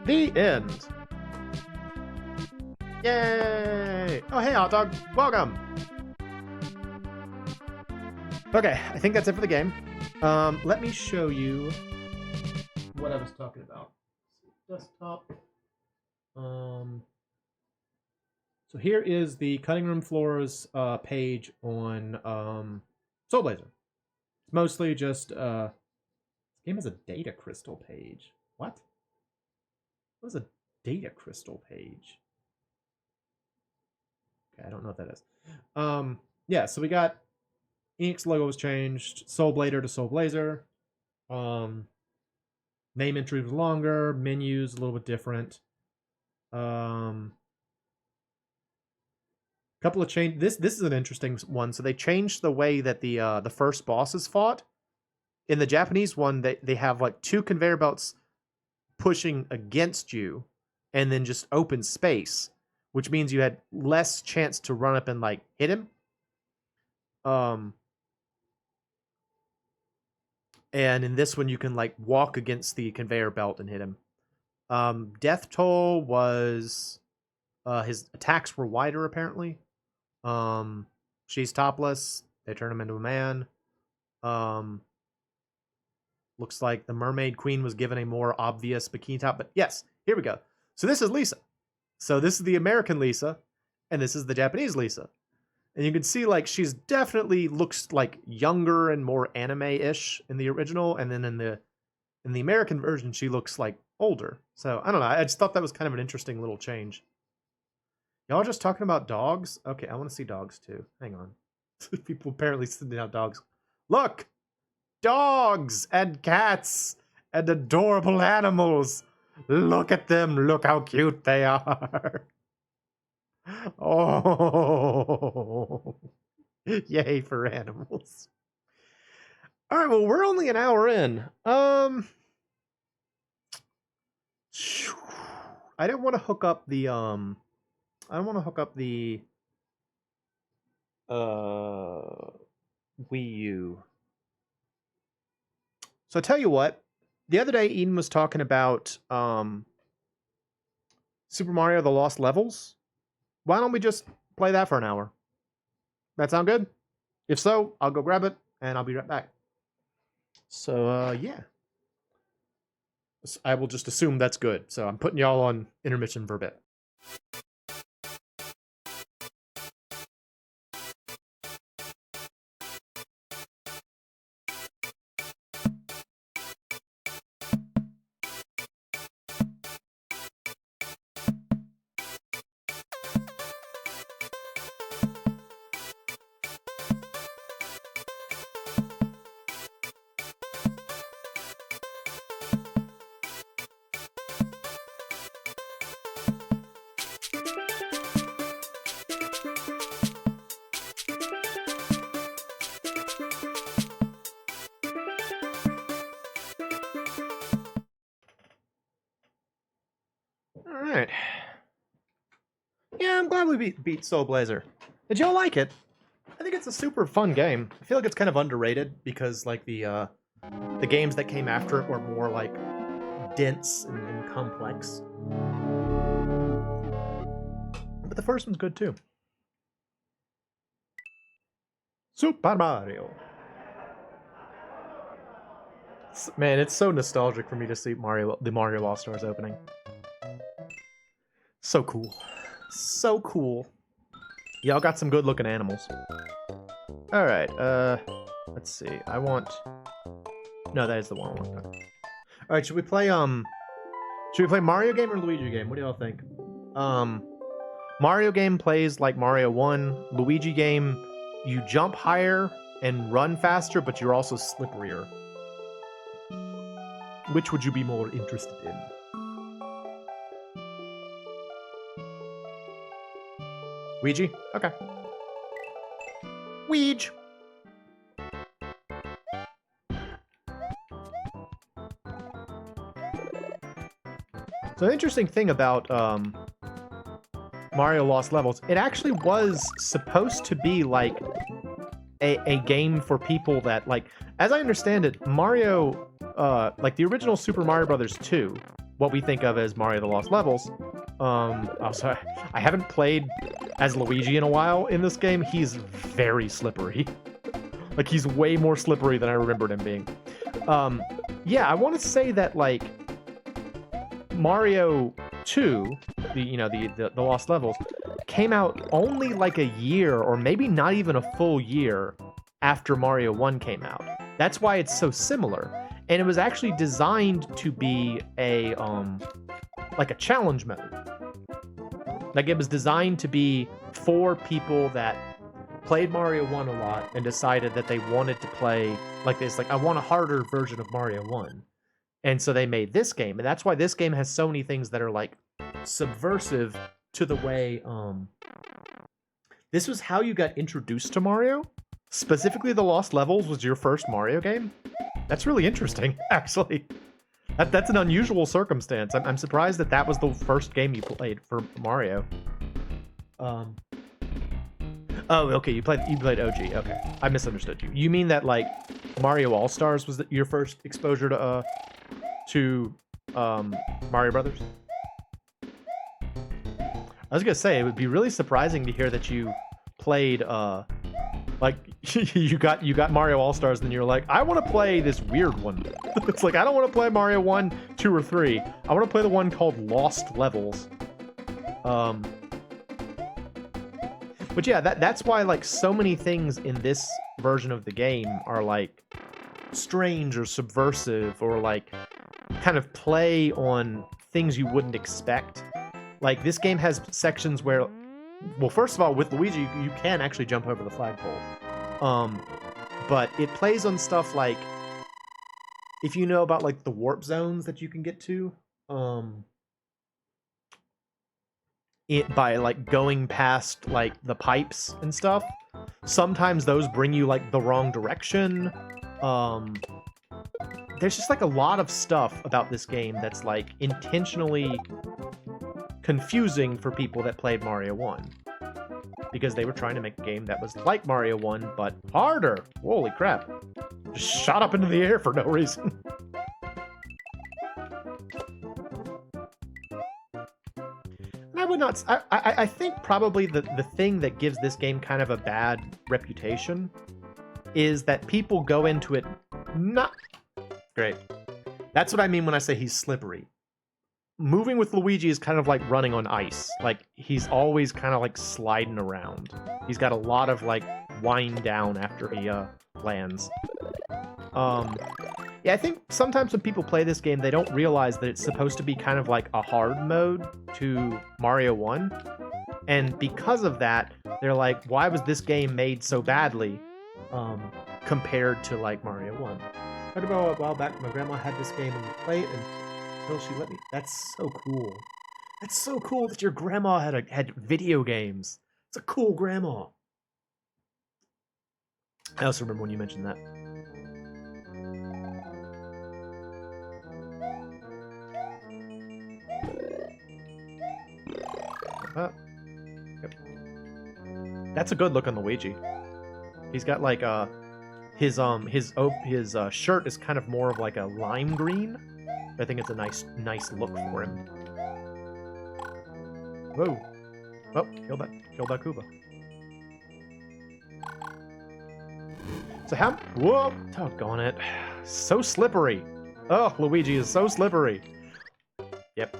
The end. Yay! Oh, hey, hot dog. Welcome. Okay, I think that's it for the game. Let me show you what I was talking about. Desktop. So here is the cutting room floors page on soulblazer. It's mostly just this game has a data crystal page. What? What is a data crystal page? Okay, I don't know what that is. Yeah, so we got Enix logo was changed, Soulblazer to Soulblazer. Name entry was longer, menus a little bit different. Couple of change. This is an interesting one. So they changed the way that the first bosses fought. In the Japanese one, they have like two conveyor belts pushing against you and then just open space, which means you had less chance to run up and like hit him. And in this one you can like walk against the conveyor belt and hit him. Death toll was his attacks were wider apparently. She's topless, they turn him into a man. Looks like the Mermaid Queen was given a more obvious bikini top. But yes, here we go. So this is Lisa. So this is the American Lisa, and this is the Japanese Lisa. And you can see like she's definitely looks like younger and more anime-ish in the original, and then in the American version she looks like older. So I don't know. I just thought that was kind of an interesting little change. Y'all just talking about dogs? Okay, I want to see dogs too. Hang on. People apparently sending out dogs. Look! Dogs and cats and adorable animals. Look at them. Look how cute they are. Oh. Yay for animals. All right, well, we're only an hour in. I don't want to hook up the Wii U. So I tell you what, the other day Eden was talking about Super Mario The Lost Levels. Why don't we just play that for an hour? That sound good? If so, I'll go grab it and I'll be right back. So yeah. I will just assume that's good. So I'm putting y'all on intermission for a bit. totally beat soulblazer. Did y'all like it? I think it's a super fun game. I feel like it's kind of underrated because like the games that came after it were more like dense and complex. But the first one's good too. Super Mario. Man, it's so nostalgic for me to see the Mario All-Stars opening. So cool. So cool. Y'all got some good-looking animals. Alright, let's see. I want... No, that is the one I want. Alright, should we play Mario game or Luigi game? What do y'all think? Mario game plays like Mario 1. Luigi game, you jump higher and run faster, but you're also slipperier. Which would you be more interested in? Ouija? Okay. Ouija! So the interesting thing about Mario Lost Levels, it actually was supposed to be like a game for people that, like, as I understand it, Mario, like the original Super Mario Brothers 2, what we think of as Mario the Lost Levels, oh, sorry, I haven't played as Luigi in a while in this game. He's very slippery. Like, he's way more slippery than I remembered him being. Yeah, I want to say that, like, Mario 2, the Lost Levels, came out only like a year, or maybe not even a full year, after Mario 1 came out. That's why it's so similar. And it was actually designed to be a, like a challenge mode. Like, it was designed to be for people that played Mario 1 a lot and decided that they wanted to play like this. Like, I want a harder version of Mario 1. And so they made this game. And that's why this game has so many things that are, like, subversive to the way, this was how you got introduced to Mario. Specifically, the Lost Levels was your first Mario game. That's really interesting, actually. That's an unusual circumstance. I'm surprised that that was the first game you played for Mario. Oh, okay, you played OG. Okay, I misunderstood you. You mean that, like, Mario All-Stars was your first exposure to Mario Brothers? I was gonna say, it would be really surprising to hear that you played like you got Mario All-Stars and then you're like, I want to play this weird one. It's like, I don't want to play Mario 1, 2, or 3. I want to play the one called Lost Levels. But yeah, that's why, like, so many things in this version of the game are, like, strange or subversive, or, like, kind of play on things you wouldn't expect. Like, this game has sections where, well, first of all, with Luigi, you can actually jump over the flagpole. But it plays on stuff like, if you know about, like, the warp zones that you can get to, by, like, going past, like, the pipes and stuff, sometimes those bring you, like, the wrong direction. There's just, like, a lot of stuff about this game that's, like, intentionally confusing for people that played Mario 1. Because they were trying to make a game that was like Mario 1, but harder. Holy crap. Just shot up into the air for no reason. I would not... I think probably the thing that gives this game kind of a bad reputation is that people go into it not... Great. That's what I mean when I say he's slippery. Moving with Luigi is kind of like running on ice. Like, he's always kind of like sliding around. He's got a lot of, like, wind down after he lands. Yeah, I think sometimes when people play this game, they don't realize that it's supposed to be kind of like a hard mode to Mario 1. And because of that, they're like, why was this game made so badly compared to, like, Mario 1? I remember a while back, my grandma had this game and we played it until she let me. That's so cool. That's so cool that your grandma had video games. It's a cool grandma. I also remember when you mentioned that. Yep. That's a good looking Luigi. He's got like his shirt is kind of more of like a lime green. I think it's a nice look for him. Whoa. Oh, killed that Koopa. So how... Whoa! Doggone it. So slippery. Oh, Luigi is so slippery. Yep.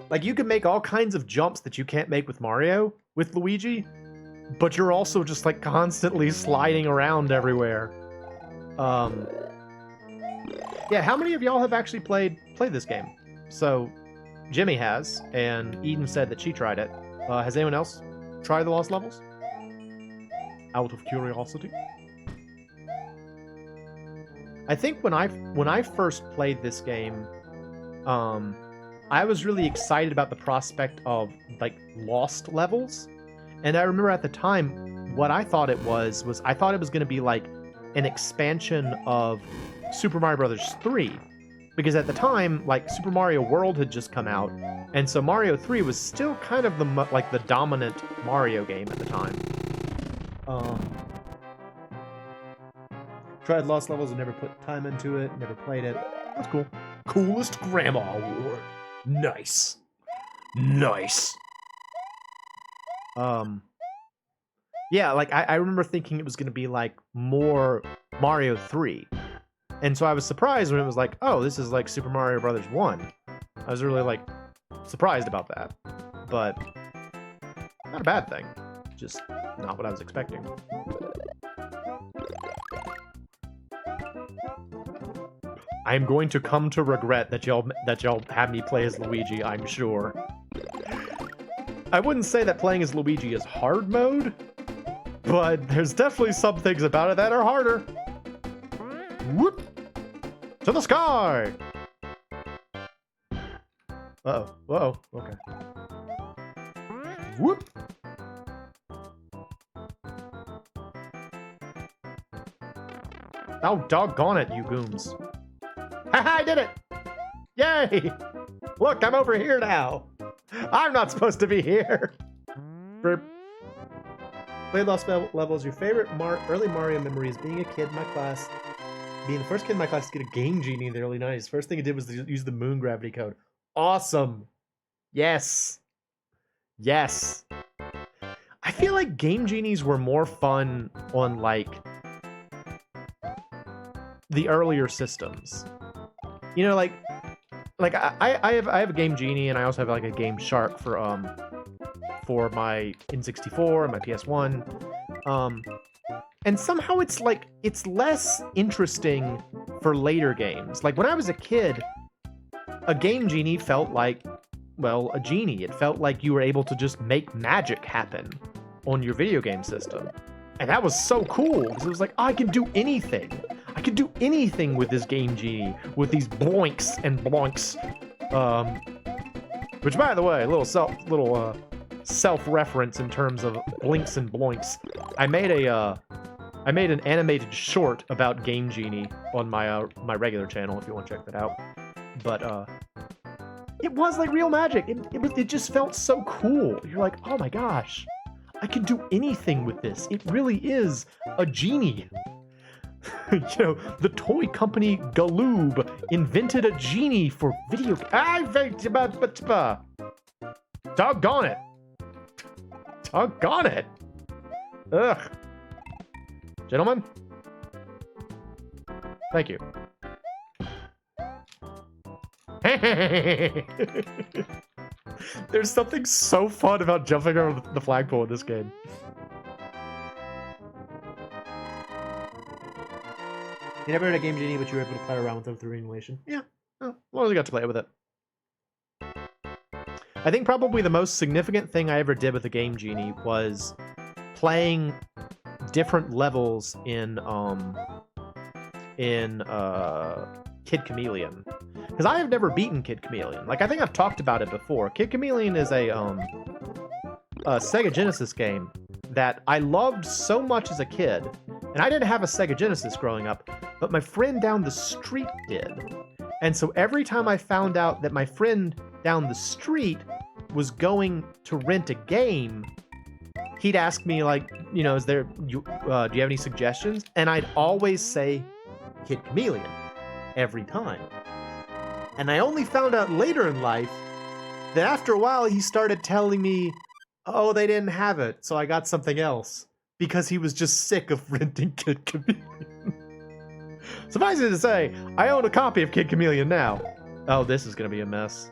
Like, you can make all kinds of jumps that you can't make with Mario, with Luigi, but you're also just, like, constantly sliding around everywhere. Yeah, how many of y'all have actually played this game? So, Jimmy has, and Eden said that she tried it. Has anyone else tried the Lost Levels? Out of curiosity. I think when I first played this game, I was really excited about the prospect of like Lost Levels, and I remember at the time what I thought it was I thought it was going to be like an expansion of Super Mario Bros. 3, because at the time like Super Mario World had just come out, and so Mario 3 was still kind of the dominant Mario game at the time. Tried Lost Levels and never put time into it, never played it. That's cool. Coolest Grandma Award. Nice. Nice. Yeah, like I remember thinking it was gonna be like more Mario 3. And so I was surprised when it was like, oh, this is like Super Mario Brothers 1. I was really like surprised about that. But not a bad thing. Just not what I was expecting. I'm going to come to regret that y'all have me play as Luigi, I'm sure. I wouldn't say that playing as Luigi is hard mode, but there's definitely some things about it that are harder. Whoop! To the sky! Uh-oh. Uh-oh. Okay. Whoop! Oh, doggone it, you goons. Haha, I did it! Yay! Look, I'm over here now. I'm not supposed to be here. Played Lost Levels. Your favorite early Mario memories being a kid in my class. Being the first kid in my class to get a Game Genie in the early 90s. First thing I did was to use the moon gravity code. Awesome. Yes. Yes. I feel like Game Genies were more fun on, like, the earlier systems. You know, like I have a Game Genie, and I also have like a Game Shark for my N64 and my PS1. And somehow it's like it's less interesting for later games. Like when I was a kid, a Game Genie felt like, well, a genie. It felt like you were able to just make magic happen on your video game system. And that was so cool, because it was like, I can do anything. I can do anything with this Game Genie, with these bloinks and blonks. Which, by the way, little self-reference in terms of blinks and bloinks. I made an animated short about Game Genie on my my regular channel if you want to check that out. But it was like real magic. It just felt so cool. You're like, oh my gosh, I can do anything with this. It really is a genie. You know, the toy company Galoob invented a genie for video. Doggone it! Doggone it! Ugh. Gentlemen, thank you. There's something so fun about jumping over the flagpole in this game. You never had a Game Genie, but you were able to play around with it through emulation. Yeah, well, as long as I got to play with it. I think probably the most significant thing I ever did with the Game Genie was playing different levels in Kid Chameleon. Because I have never beaten Kid Chameleon. Like, I think I've talked about it before. Kid Chameleon is a Sega Genesis game that I loved so much as a kid. And I didn't have a Sega Genesis growing up, but my friend down the street did. And so every time I found out that my friend down the street was going to rent a game, he'd ask me like, you know, do you have any suggestions? And I'd always say Kid Chameleon every time. And I only found out later in life that after a while he started telling me, oh, they didn't have it, so I got something else. Because he was just sick of renting Kid Chameleon. Suffice it to say, I own a copy of Kid Chameleon now. Oh, this is gonna be a mess.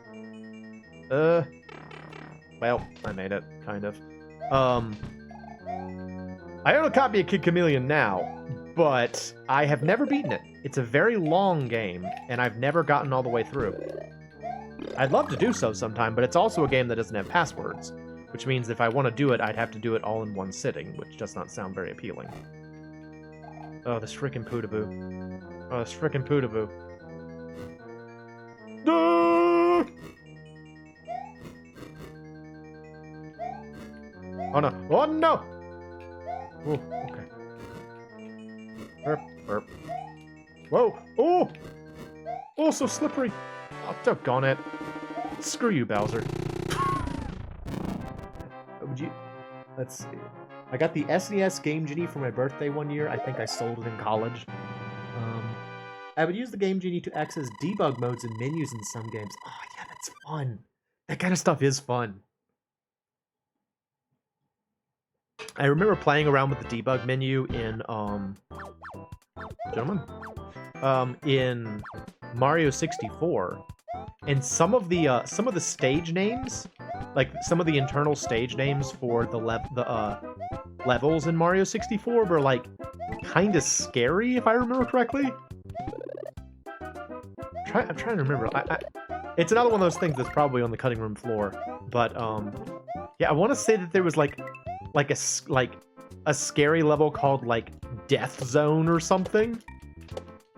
Well, I made it, kind of. I own a copy of Kid Chameleon now, but I have never beaten it. It's a very long game, and I've never gotten all the way through. I'd love to do so sometime, but it's also a game that doesn't have passwords, which means if I want to do it, I'd have to do it all in one sitting, which does not sound very appealing. Oh, this frickin' Poodaboo. Oh, this frickin' Poodaboo. No! Oh no! Oh no! Oh, okay. Burp, burp. Whoa! Oh! Oh, so slippery! Oh, doggone it. Screw you, Bowser. Would you... Let's see. I got the SNES Game Genie for my birthday one year. I think I sold it in college. I would use the Game Genie to access debug modes and menus in some games. Oh, yeah, that's fun. That kind of stuff is fun. I remember playing around with the debug menu in, in Mario 64, and some of the stage names, like some of the internal stage names for the levels in Mario 64 were like kind of scary, if I remember correctly. I'm trying to remember. It's another one of those things that's probably on the cutting room floor, but yeah, I want to say that there was like a scary level called like Death Zone or something.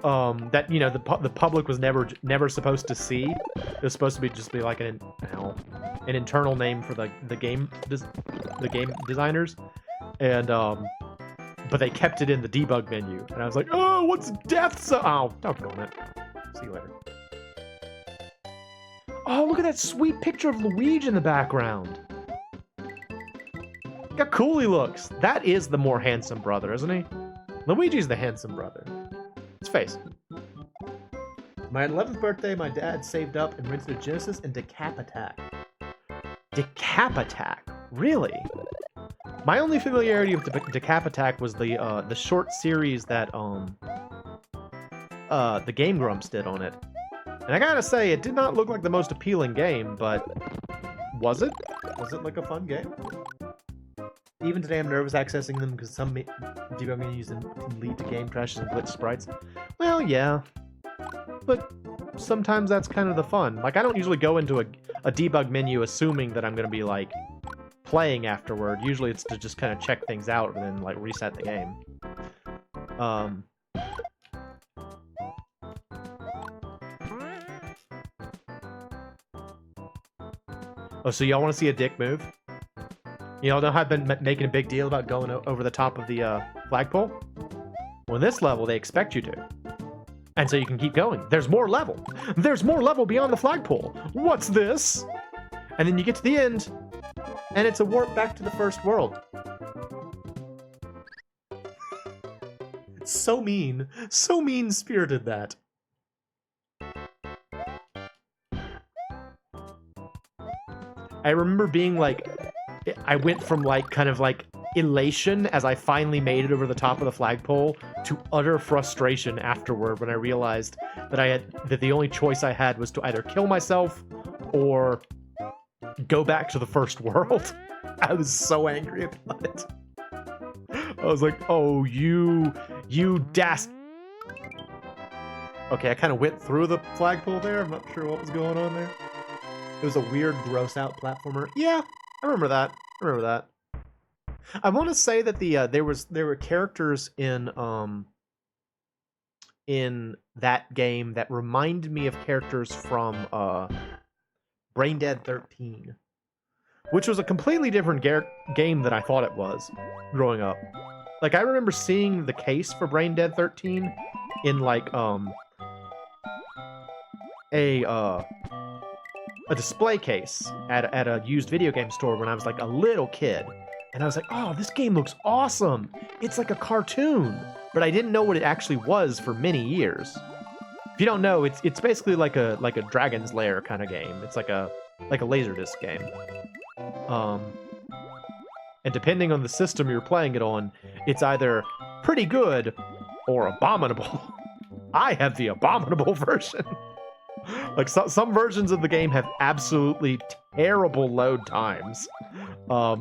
That, you know, the public was never supposed to see. It was supposed to just be like an internal name for the game designers, and but they kept it in the debug menu, and I was like, oh, what's Death Zone? Oh, doggone it. See you later. Oh, look at that sweet picture of Luigi in the background. Look how cool he looks. That is the more handsome brother, isn't he? Luigi's the handsome brother. His face. My 11th birthday, my dad saved up and rented a Genesis and Decap Attack. Decap Attack? Really? My only familiarity with Decap Attack was the short series that the Game Grumps did on it. And I gotta say, it did not look like the most appealing game, but was it? Was it like a fun game? Even today, I'm nervous accessing them because some debug menus can lead to game crashes and glitch sprites. Well, yeah, but sometimes that's kind of the fun. Like, I don't usually go into a debug menu assuming that I'm gonna be like playing afterward. Usually, it's to just kind of check things out and then like reset the game. Oh, so y'all want to see a dick move? Y'all know how I've been making a big deal about going over the top of the flagpole? Well, in this level, they expect you to. And so you can keep going. There's more level. There's more level beyond the flagpole. What's this? And then you get to the end, and it's a warp back to the first world. It's so mean. So mean-spirited, that. I remember being like, I went from like kind of like elation as I finally made it over the top of the flagpole to utter frustration afterward when I realized that the only choice I had was to either kill myself or go back to the first world. I was so angry about it. I was like, oh, you dast... Okay, I kind of went through the flagpole there. I'm not sure what was going on there. It was a weird, gross-out platformer. Yeah, I remember that. I want to say that there were characters in that game that reminded me of characters from Brain Dead 13, which was a completely different game than I thought it was growing up. Like, I remember seeing the case for Brain Dead 13 in like a display case at a used video game store when I was like a little kid. And I was like, oh, this game looks awesome. It's like a cartoon. But I didn't know what it actually was for many years. If you don't know, it's basically like a Dragon's Lair kind of game. It's like a Laserdisc game. And depending on the system you're playing it on, it's either pretty good or abominable. I have the abominable version. Like some versions of the game have absolutely terrible load times,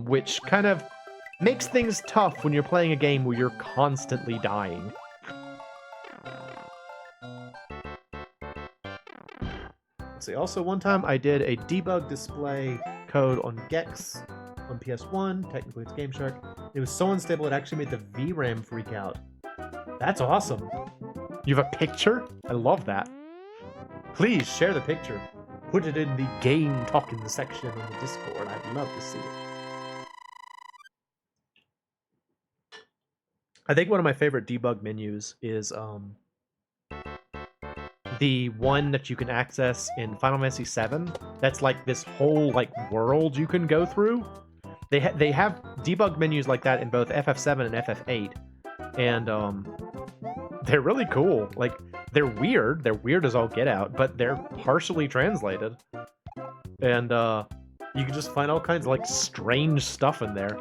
which kind of makes things tough when you're playing a game where you're constantly dying. Let's see, also one time I did a debug display code on Gex on PS1, technically it's Game Shark. It was so unstable it actually made the VRAM freak out. That's awesome. You have a picture? I love that. Please share the picture. Put it in the game talking section on the Discord. I'd love to see it. I think one of my favorite debug menus is the one that you can access in Final Fantasy VII. That's like this whole like world you can go through. They have debug menus like that in both FF7 and FF8, and they're really cool. Like they're weird. They're weird as all get out, but they're partially translated, and you can just find all kinds of like strange stuff in there.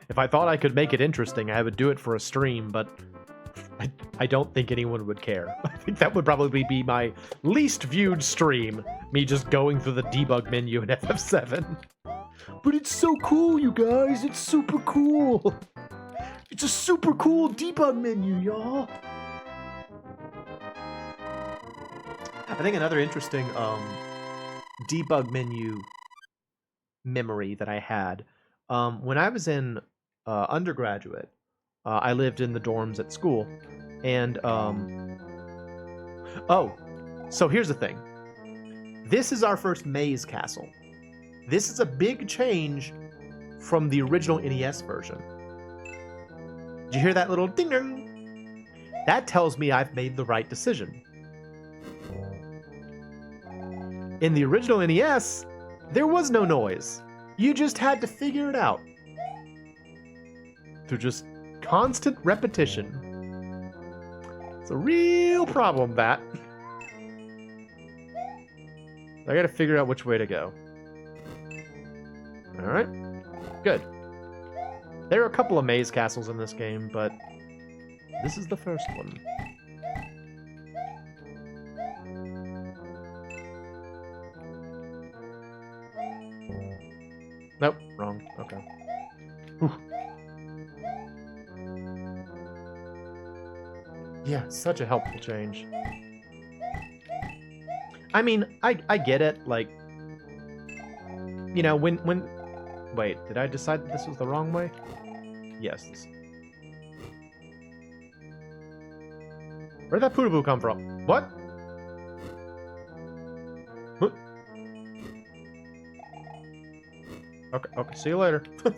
If I thought I could make it interesting, I would do it for a stream, but I don't think anyone would care. I think that would probably be my least viewed stream, me just going through the debug menu in FF7. But it's so cool, you guys. It's super cool. It's a super cool debug menu, y'all. I think another interesting debug menu memory that I had, when I was in undergraduate, I lived in the dorms at school, and so here's the thing. This is our first maze castle. This is a big change from the original NES version. Did you hear that little ding ding? That tells me I've made the right decision. In the original NES, there was no noise. You just had to figure it out through just constant repetition. It's a real problem, that. I gotta figure out which way to go. Alright. Good. There are a couple of maze castles in this game, but this is the first one. Nope, wrong. Okay. Whew. Yeah, such a helpful change. I mean, I get it, like, you know, when... Wait, did I decide that this was the wrong way? Yes. Where'd that Poodaboo come from? What? What? Okay, see you later. That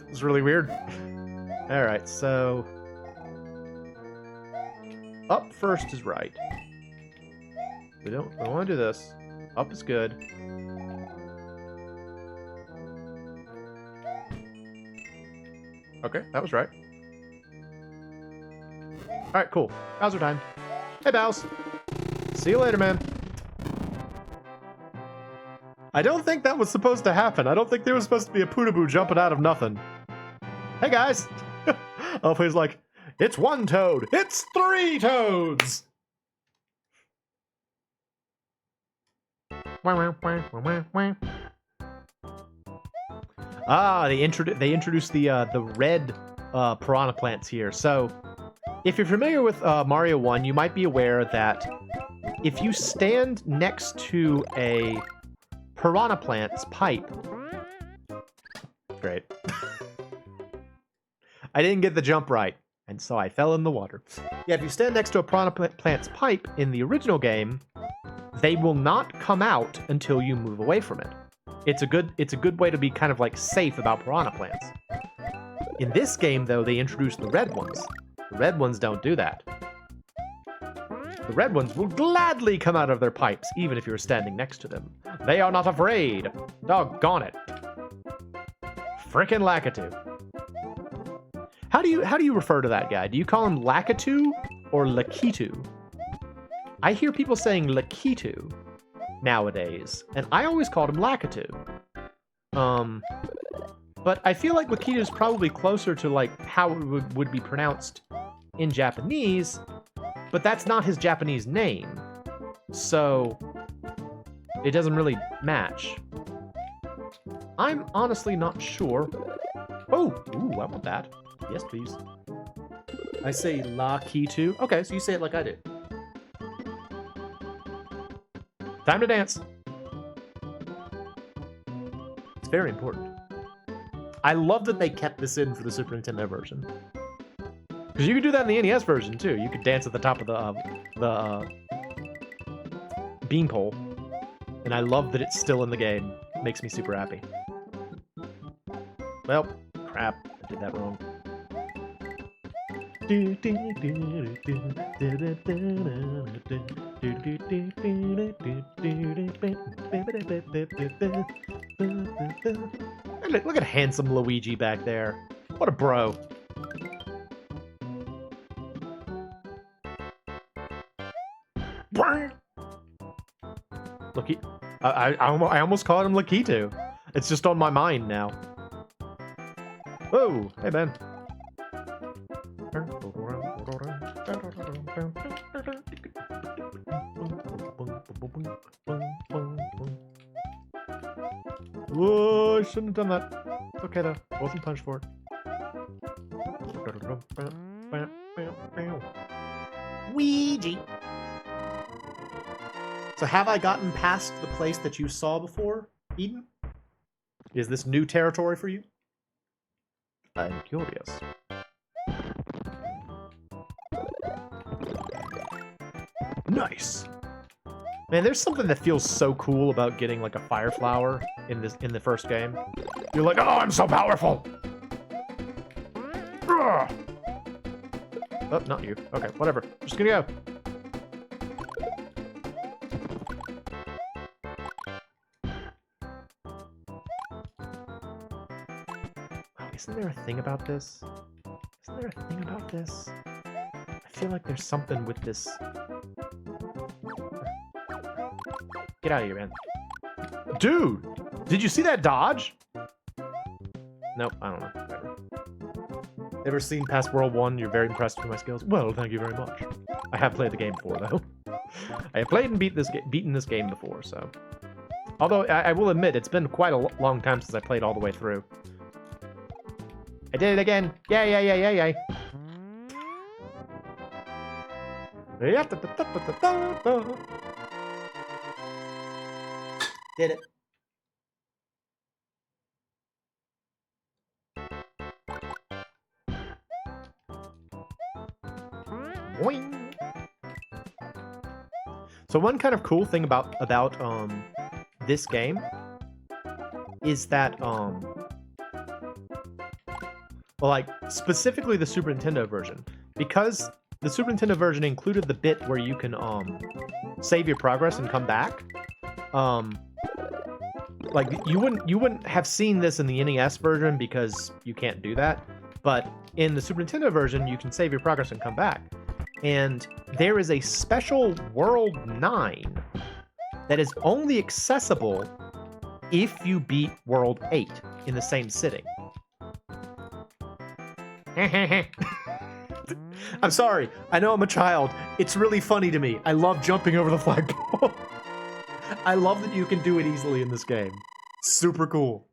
was really weird. Alright, so... Up first is right. We don't want to do this. Up is good. Okay, that was right. Alright, cool. Bowser time. Hey, Bows. See you later, man. I don't think that was supposed to happen. I don't think there was supposed to be a Poodaboo jumping out of nothing. Hey, guys. Oh, he's like, it's one toad. It's 3 toads. Ah, they introduced the red piranha plants here. So, if you're familiar with Mario 1, you might be aware that if you stand next to a piranha plant's pipe... Great. I didn't get the jump right, and so I fell in the water. Yeah, if you stand next to a piranha plant's pipe in the original game, they will not come out until you move away from it. It's a good way to be kind of like safe about piranha plants. In this game, though, they introduced the red ones. The red ones don't do that. The red ones will gladly come out of their pipes, even if you're standing next to them. They are not afraid. Doggone it. Frickin' Lakitu. How do you refer to that guy? Do you call him Lakitu or Lakitu? I hear people saying Lakitu nowadays, and I always called him Lakitu. But I feel like Lakitu is probably closer to like how it would be pronounced in Japanese, but that's not his Japanese name, so it doesn't really match. I'm honestly not sure. Oh, ooh, I want that. Yes, please. I say Lakitu. Okay, so you say it like I do. Time to dance. It's very important. I love that they kept this in for the Super Nintendo version. Because you could do that in the NES version, too. You could dance at the top of the beanpole. And I love that it's still in the game. It makes me super happy. Well, crap. I did that wrong. Look at handsome Luigi back there. What a bro. Look, I almost called him Lakitu. It's just on my mind now. Whoa, hey Ben. Whoa, I shouldn't have done that. It's okay though. I wasn't punished for it. Ouija. So have I gotten past the place that you saw before, Eden? Is this new territory for you? I'm curious. Nice. Man, there's something that feels so cool about getting like a fire flower in the first game. You're like, oh, I'm so powerful. Ugh. Oh, not you. Okay, whatever. Just gonna go. Isn't there a thing about this? Isn't there a thing about this? I feel like there's something with this. Get out of here, man. Dude! Did you see that dodge? Nope, I don't know. Whatever. Ever seen past World 1? You're very impressed with my skills? Well, thank you very much. I have played the game before, though. I have played and beaten this game before, so. Although, I will admit, it's been quite a long time since I played all the way through. I did it again. Yay, yay, yay, yay, yay. Did it. Boing. So one kind of cool thing about this game is that well, like specifically the Super Nintendo version, because the Super Nintendo version included the bit where you can save your progress and come back. Like you wouldn't have seen this in the NES version because you can't do that, but in the Super Nintendo version you can save your progress and come back. And there is a special World 9 that is only accessible if you beat World 8 in the same sitting. I'm sorry. I know I'm a child. It's really funny to me. I love jumping over the flagpole. I love that you can do it easily in this game. Super cool.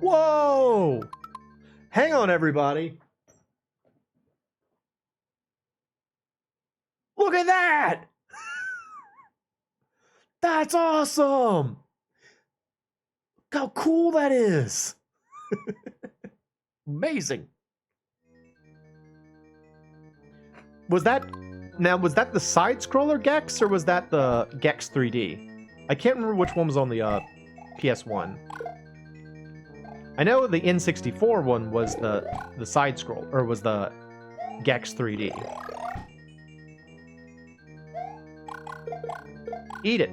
Whoa! Hang on, everybody. Look at that! That's awesome! Look how cool that is! Amazing. Was that the side-scroller Gex, or was that the Gex 3D? I can't remember which one was on the PS1. I know the N64 one was the side scroll, or was the Gex 3D. Eat it.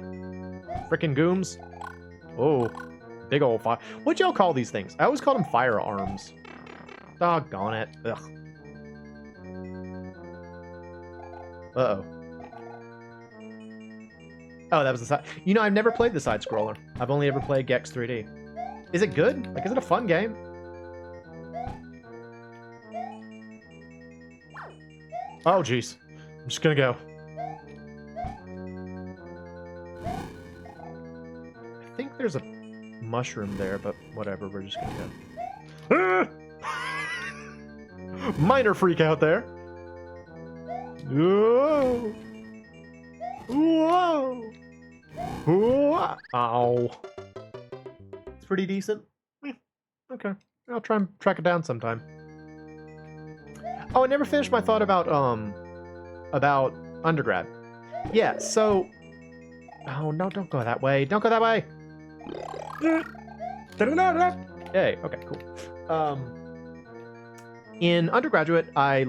Frickin' gooms. Oh, big old fire. What'd y'all call these things? I always called them firearms. Doggone it. Ugh. Uh-oh. Oh, that was the side. You know, I've never played the side scroller. I've only ever played Gex 3D. Is it good? Like, is it a fun game? Oh, jeez. I'm just gonna go. I think there's a mushroom there, but whatever. We're just gonna go. Minor freak out there. Whoa. Whoa. Whoa. Ow. It's pretty decent. Okay. I'll try and track it down sometime. Oh, I never finished my thought about undergrad. Yeah, so... Oh, no, don't go that way. Don't go that way! Yay, okay, cool. In undergraduate, I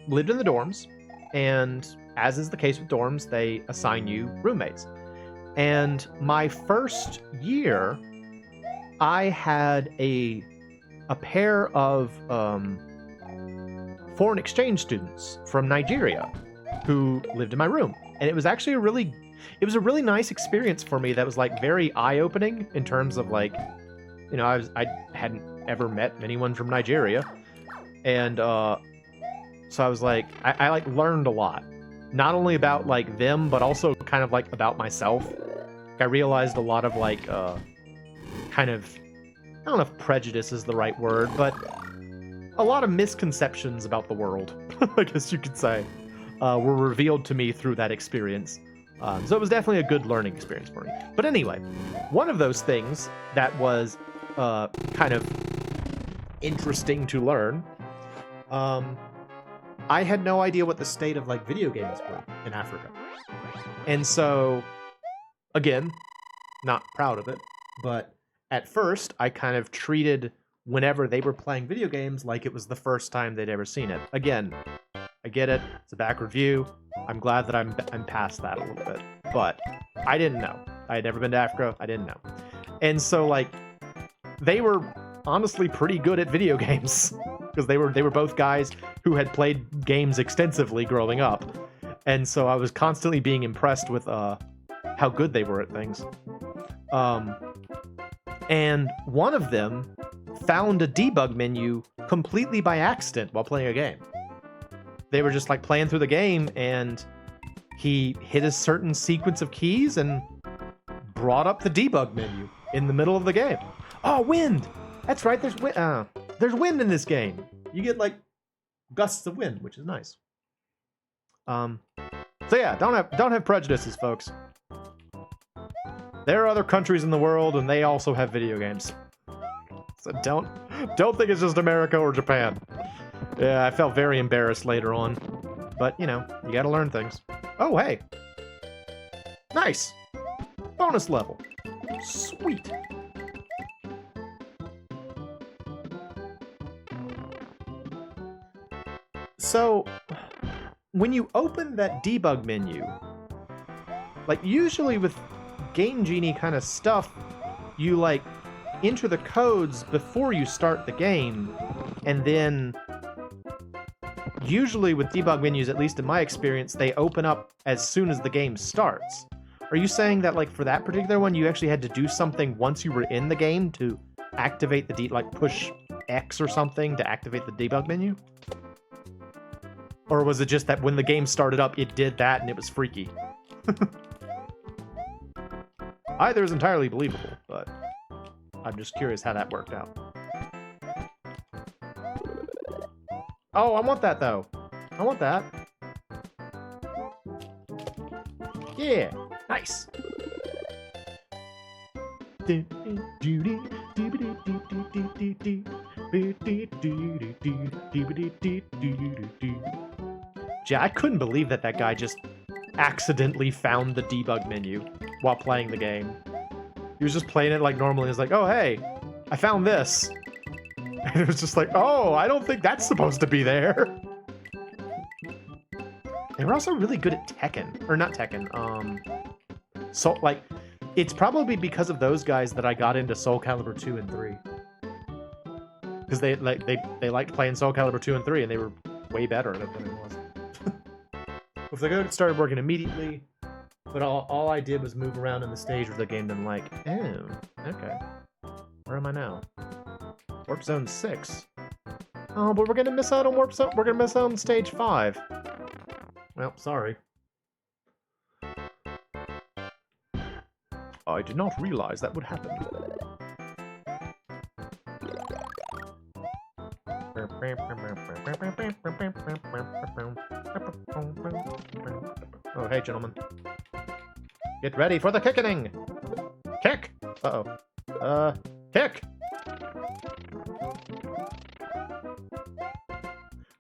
lived in the dorms, and as is the case with dorms, they assign you roommates. And my first year, I had a pair of foreign exchange students from Nigeria who lived in my room. And it was actually a really nice experience for me that was like very eye-opening in terms of like, you know, I hadn't ever met anyone from Nigeria. And so I was like, I like learned a lot. Not only about like them, but also kind of like about myself. I realized a lot of like kind of, I don't know if prejudice is the right word, but a lot of misconceptions about the world, I guess you could say, were revealed to me through that experience. So it was definitely a good learning experience for me. But anyway, one of those things that was kind of interesting to learn, I had no idea what the state of like video games were in Africa. And so, again, not proud of it, but at first I kind of treated whenever they were playing video games like it was the first time they'd ever seen it. Again, I get it. It's a backward view. I'm glad that I'm past that a little bit. But I didn't know. I had never been to Africa. I didn't know. And so, like, they were honestly pretty good at video games because they were both guys who had played games extensively growing up. And so I was constantly being impressed with how good they were at things. And one of them found a debug menu completely by accident while playing a game. They were just like playing through the game and he hit a certain sequence of keys and brought up the debug menu in the middle of the game. Oh, wind! That's right, there's wind in this game. You get like gusts of wind, which is nice. So yeah, don't have prejudices, folks. There are other countries in the world and they also have video games. So don't think it's just America or Japan. Yeah, I felt very embarrassed later on. But, you know, you gotta learn things. Oh, hey. Nice. Bonus level. Sweet. So, when you open that debug menu, like usually with Game Genie kind of stuff, you like enter the codes before you start the game, and then usually with debug menus, at least in my experience, they open up as soon as the game starts. Are you saying that like for that particular one, you actually had to do something once you were in the game to activate the like push X or something to activate the debug menu? Or was it just that when the game started up, it did that and it was freaky? Either is entirely believable, but I'm just curious how that worked out. Oh, I want that, though. I want that. Yeah, nice. Yeah, I couldn't believe that guy just accidentally found the debug menu while playing the game. He was just playing it like normally. He was like, oh, hey, I found this. And it was just like, oh, I don't think that's supposed to be there. They were also really good at Tekken. Or not Tekken, so, like, it's probably because of those guys that I got into Soul Calibur 2 and 3. Because they liked playing Soul Calibur 2 and 3, and they were way better at it than it was. If they started working immediately, but all I did was move around in the stage where the game didn't like, oh, okay. Where am I now? Warp Zone 6. Oh, but we're gonna miss out on Warp Zone. We're gonna miss out on Stage 5. Well, sorry. I did not realize that would happen. Oh, hey, gentlemen. Get ready for the kicking! Kick! Uh-oh. Kick!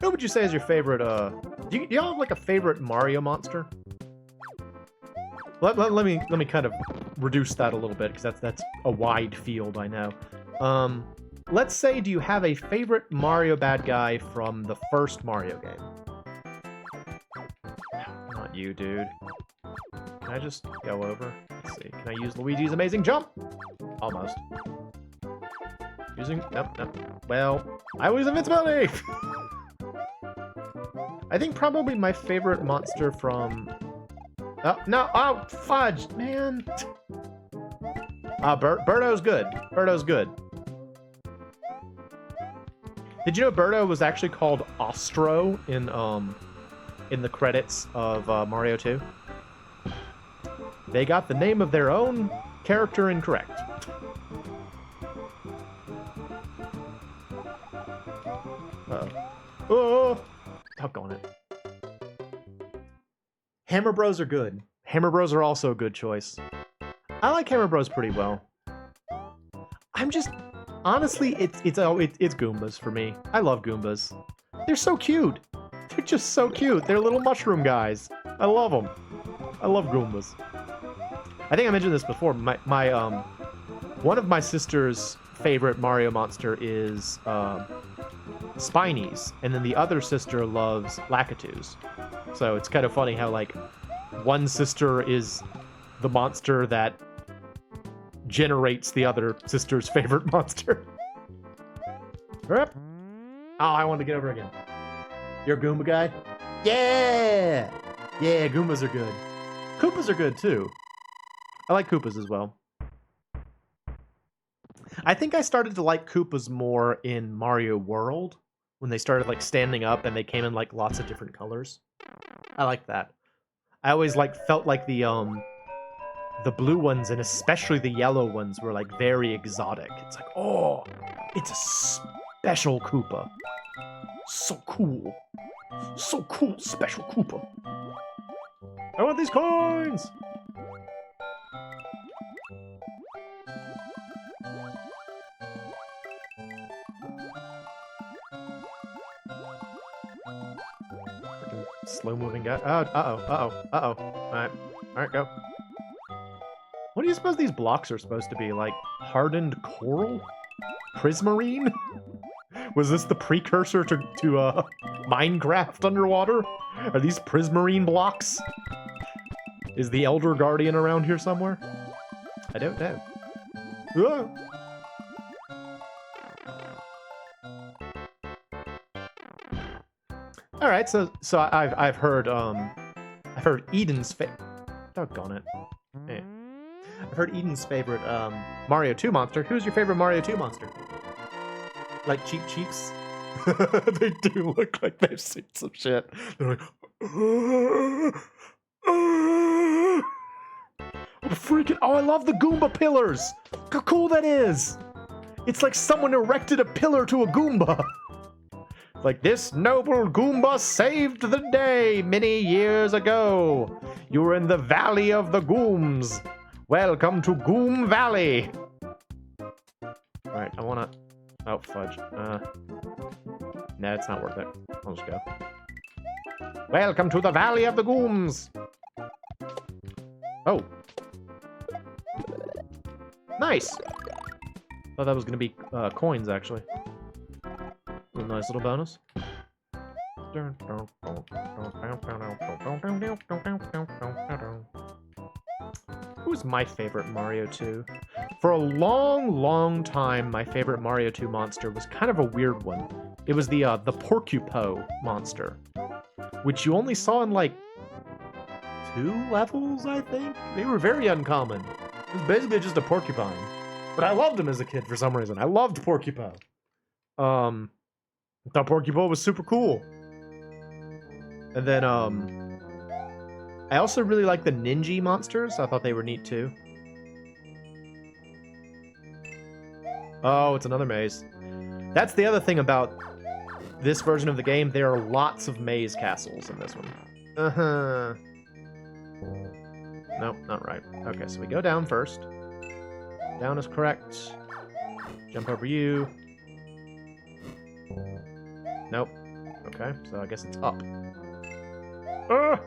Who would you say is your favorite, do y'all have, like, a favorite Mario monster? Let me kind of reduce that a little bit, because that's a wide field, I know. Let's say, do you have a favorite Mario bad guy from the first Mario game? Not you, dude. Can I just go over? Let's see. Can I use Luigi's amazing jump? Almost. Using... Nope. Well, I lose invincibility! I think probably my favorite monster from... Oh, no! Oh, fudge! Man! Birdo's good. Birdo's good. Did you know Birdo was actually called Ostro in the credits of Mario 2? They got the name of their own character incorrect. Oh! Doggone it. Hammer Bros are good. Hammer Bros are also a good choice. I like Hammer Bros pretty well. I'm just... Honestly, it's Goombas for me. I love Goombas. They're so cute. They're just so cute. They're little mushroom guys. I love them. I love Goombas. I think I mentioned this before. One of my sister's favorite Mario monster is Spinies, and then the other sister loves Lakitus. So it's kind of funny how, like, one sister is the monster that generates the other sister's favorite monster. Oh, I wanted to get over again. You're a Goomba guy? Yeah! Yeah, Goombas are good. Koopas are good, too. I like Koopas as well. I think I started to like Koopas more in Mario World, when they started, like, standing up and they came in, like, lots of different colors. I like that. I always, like, felt like the blue ones, and especially the yellow ones, were, like, very exotic. It's like, oh, it's a special Koopa. So cool. So cool, special Koopa. I want these coins! Slow-moving guy. Oh, uh-oh. Alright, go. What do you suppose these blocks are supposed to be? Like, hardened coral? Prismarine? Was this the precursor to Minecraft underwater? Are these Prismarine blocks? Is the Elder Guardian around here somewhere? I don't know. Ah! All right, so I've heard Eden's doggone it. Yeah. I've heard Eden's favorite Mario 2 monster. Who's your favorite Mario 2 monster? Like Cheap Cheeps? They do look like they've seen some shit. They're like, freaking! Oh, I love the Goomba pillars. Look how cool that is! It's like someone erected a pillar to a Goomba. Like, this noble Goomba saved the day many years ago. You were in the Valley of the Gooms. Welcome to Goom Valley. Alright, I wanna... Oh, fudge. Nah, it's not worth it. I'll just go. Welcome to the Valley of the Gooms. Oh. Nice. Thought that was gonna be coins, actually. A nice little bonus. Who's my favorite Mario 2? For a long time, my favorite Mario 2 monster was kind of a weird one. It was the Porcupo monster, which you only saw in like 2 levels, I think? They were very uncommon. It was basically just a porcupine. But I loved him as a kid for some reason. I loved Porcupo. I thought Porcupo was super cool. And then, I also really like the Ninja monsters. I thought they were neat too. Oh, it's another maze. That's the other thing about this version of the game. There are lots of maze castles in this one. Uh-huh. Nope, not right. Okay, so we go down first. Down is correct. Jump over you. Nope. Okay, so I guess it's up. Ah!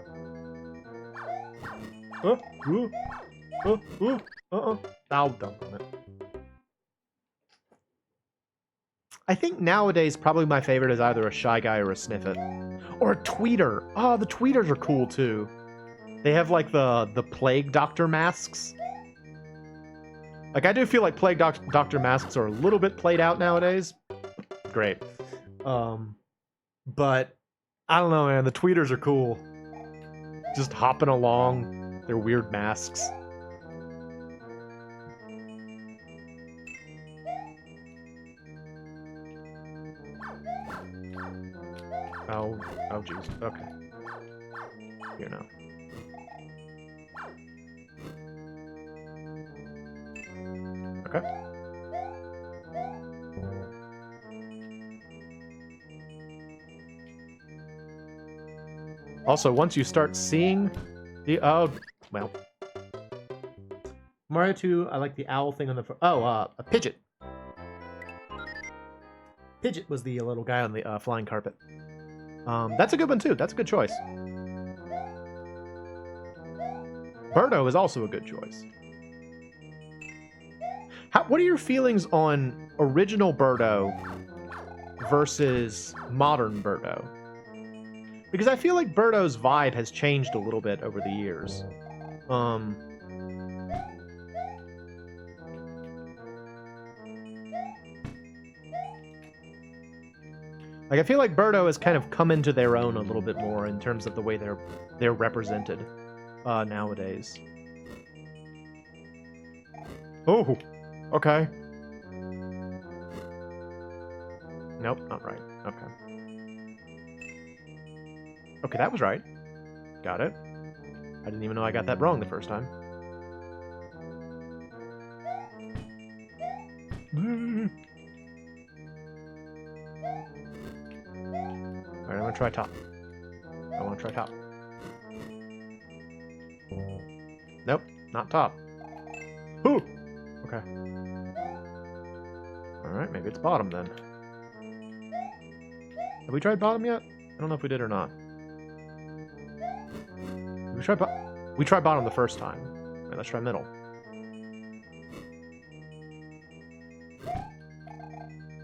I'll dump on it. I think nowadays probably my favorite is either a Shy Guy or a Sniffet. Or a Tweeter. Oh, the Tweeters are cool too. They have like the Plague Doctor masks. Like I do feel like Plague Doctor masks are a little bit played out nowadays. Great. But I don't know, man. The Tweeters are cool. Just hopping along their weird masks. Oh, jeez. Okay. Here now. Okay. Also, once you start seeing the well, Mario 2, I like the owl thing on the a Pidgeot. Pidgeot was the little guy on the flying carpet. That's a good one too. That's a good choice. Birdo is also a good choice. What are your feelings on original Birdo versus modern Birdo? Because I feel like Birdo's vibe has changed a little bit over the years. Like I feel like Birdo has kind of come into their own a little bit more in terms of the way they're represented nowadays. Oh, okay. Nope, not right. Okay. Okay, that was right. Got it. I didn't even know I got that wrong the first time. Alright, I'm gonna try top. I wanna try top. Nope, not top. Ooh! Okay. Alright, maybe it's bottom then. Have we tried bottom yet? I don't know if we did or not. We tried bottom the first time. Right, let's try middle.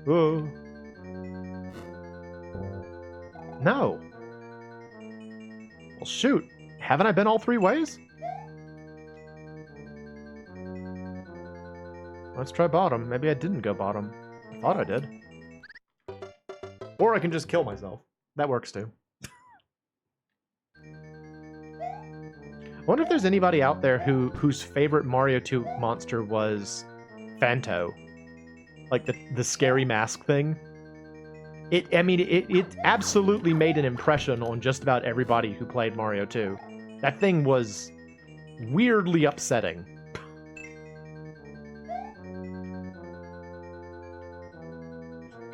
Whoa. No. Well, shoot. Haven't I been all 3 ways? Let's try bottom. Maybe I didn't go bottom. I thought I did. Or I can just kill myself. That works too. I wonder if there's anybody out there whose favorite Mario 2 monster was Phanto. Like the scary mask thing. It absolutely made an impression on just about everybody who played Mario 2. That thing was weirdly upsetting.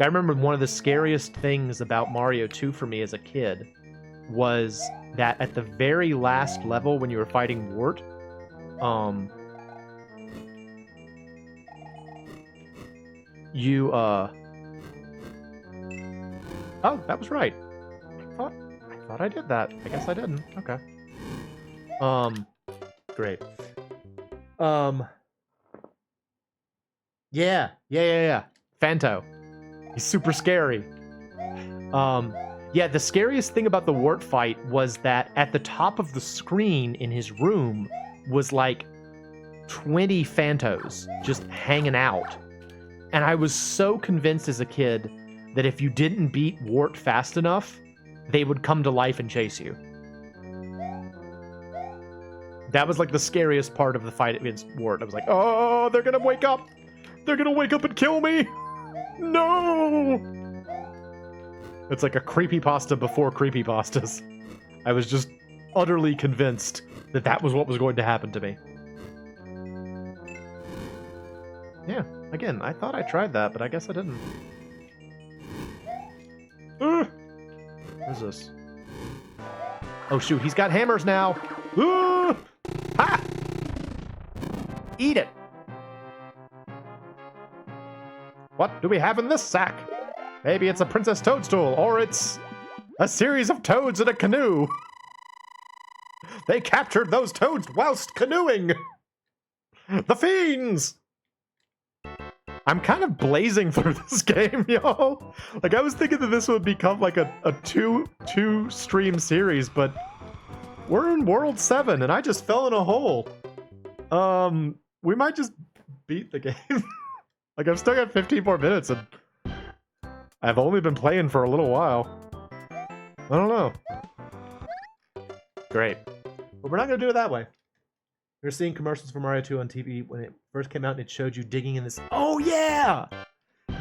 I remember one of the scariest things about Mario 2 for me as a kid was that at the very last level when you were fighting Wart, you oh, that was right. I thought I did that. I guess I didn't. Okay. Great. Yeah. Phanto. He's super scary. Yeah, the scariest thing about the wart fight was that at the top of the screen in his room was like 20 Phantos just hanging out. And I was so convinced as a kid that if you didn't beat Wart fast enough, they would come to life and chase you. That was like the scariest part of the fight against Wart. I was like, oh, they're gonna wake up. They're gonna wake up and kill me. No! It's like a creepypasta before creepypastas. I was just utterly convinced that that was what was going to happen to me. Yeah, again, I thought I tried that, but I guess I didn't. What is this? Oh shoot, he's got hammers now. Ha! Eat it. What do we have in this sack? Maybe it's a Princess Toadstool, or it's a series of toads in a canoe. They captured those toads whilst canoeing. The fiends! I'm kind of blazing through this game, y'all. Like, I was thinking that this would become like a two stream series, but we're in World 7, and I just fell in a hole. We might just beat the game. Like, I've still got 15 more minutes, and I've only been playing for a little while. I don't know. Great. But we're not going to do it that way. We were seeing commercials for Mario 2 on TV when it first came out, and it showed you digging in this. Oh, yeah!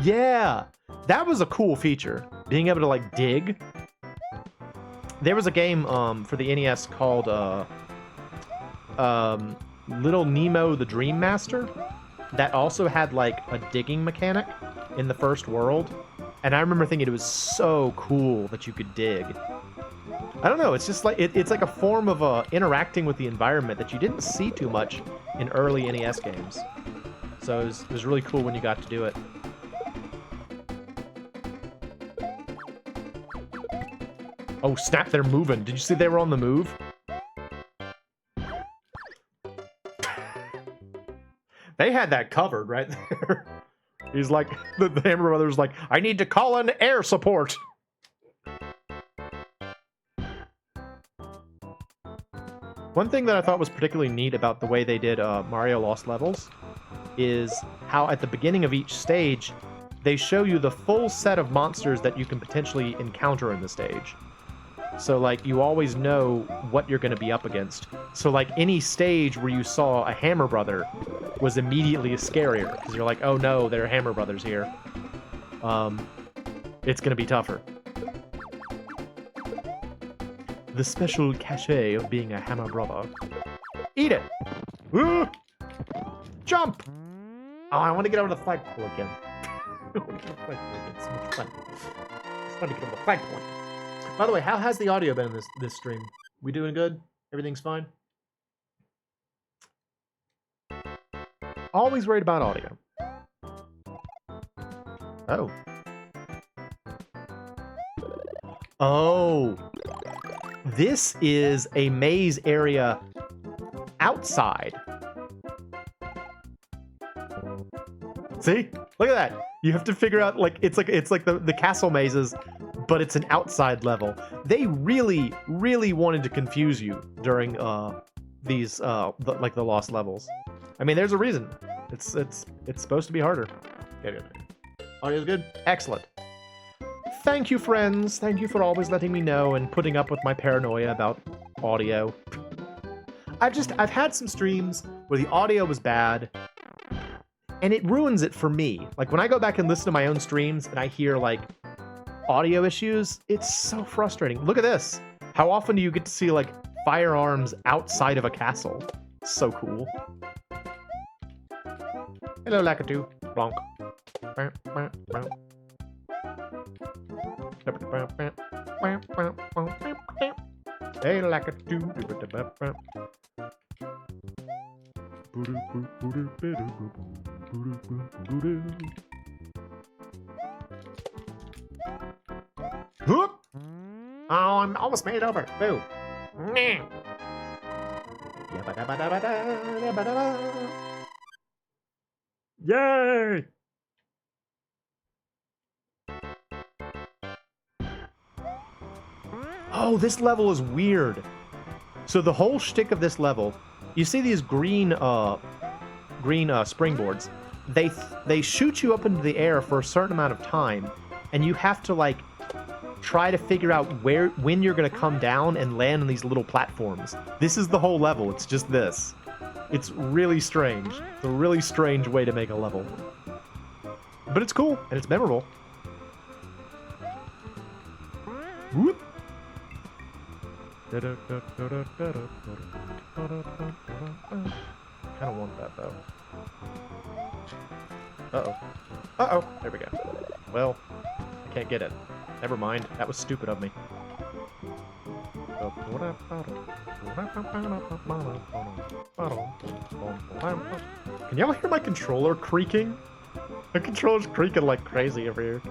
Yeah! That was a cool feature. Being able to, like, dig. There was a game for the NES called Little Nemo the Dream Master that also had, like, a digging mechanic in the first world. And I remember thinking it was so cool that you could dig. I don't know, it's just like, it's like a form of interacting with the environment that you didn't see too much in early NES games. So it was really cool when you got to do it. Oh snap, they're moving. Did you see they were on the move? They had that covered right there. He's like, the Hammer Brothers like, I need to call in air support. One thing that I thought was particularly neat about the way they did Mario Lost Levels is how at the beginning of each stage, they show you the full set of monsters that you can potentially encounter in the stage. So, like, you always know what you're going to be up against. So, like, any stage where you saw a Hammer Brother was immediately scarier, because you're like, oh no, there are Hammer Brothers here. It's going to be tougher. The special cachet of being a Hammer Brother. Eat it! Jump! Oh, I want to get over the flagpole again. I want to get over the flagpole again. It's so much fun. It's fun to get over the flagpole. By the way, how has the audio been in this stream? We doing good? Everything's fine? Always worried about audio. Oh. Oh. This is a maze area outside. See? Look at that. You have to figure out, like it's like the castle mazes, but it's an outside level. They really, really wanted to confuse you during these the lost levels. I mean, there's a reason. It's supposed to be harder. Yeah. Audio's good? Excellent. Thank you, friends. Thank you for always letting me know and putting up with my paranoia about audio. I've had some streams where the audio was bad, and it ruins it for me. Like, when I go back and listen to my own streams and I hear, like, audio issues, it's so frustrating. Look at this. How often do you get to see, like, firearms outside of a castle? So cool. Hello, Lakitu. Bonk. Hey, Lakitu. Oh, I'm almost made over. Boo. Yay! Oh, this level is weird. So the whole shtick of this level, you see these green springboards. They shoot you up into the air for a certain amount of time, and you have to like try to figure out when you're gonna come down and land on these little platforms. This is the whole level. It's just this. It's really strange. It's a really strange way to make a level. But it's cool, and it's memorable. Whoop. Kind of want that, though. Uh-oh. Uh-oh. There we go. Well, I can't get it. Never mind. That was stupid of me. Can y'all hear my controller creaking? My controller's creaking like crazy over here.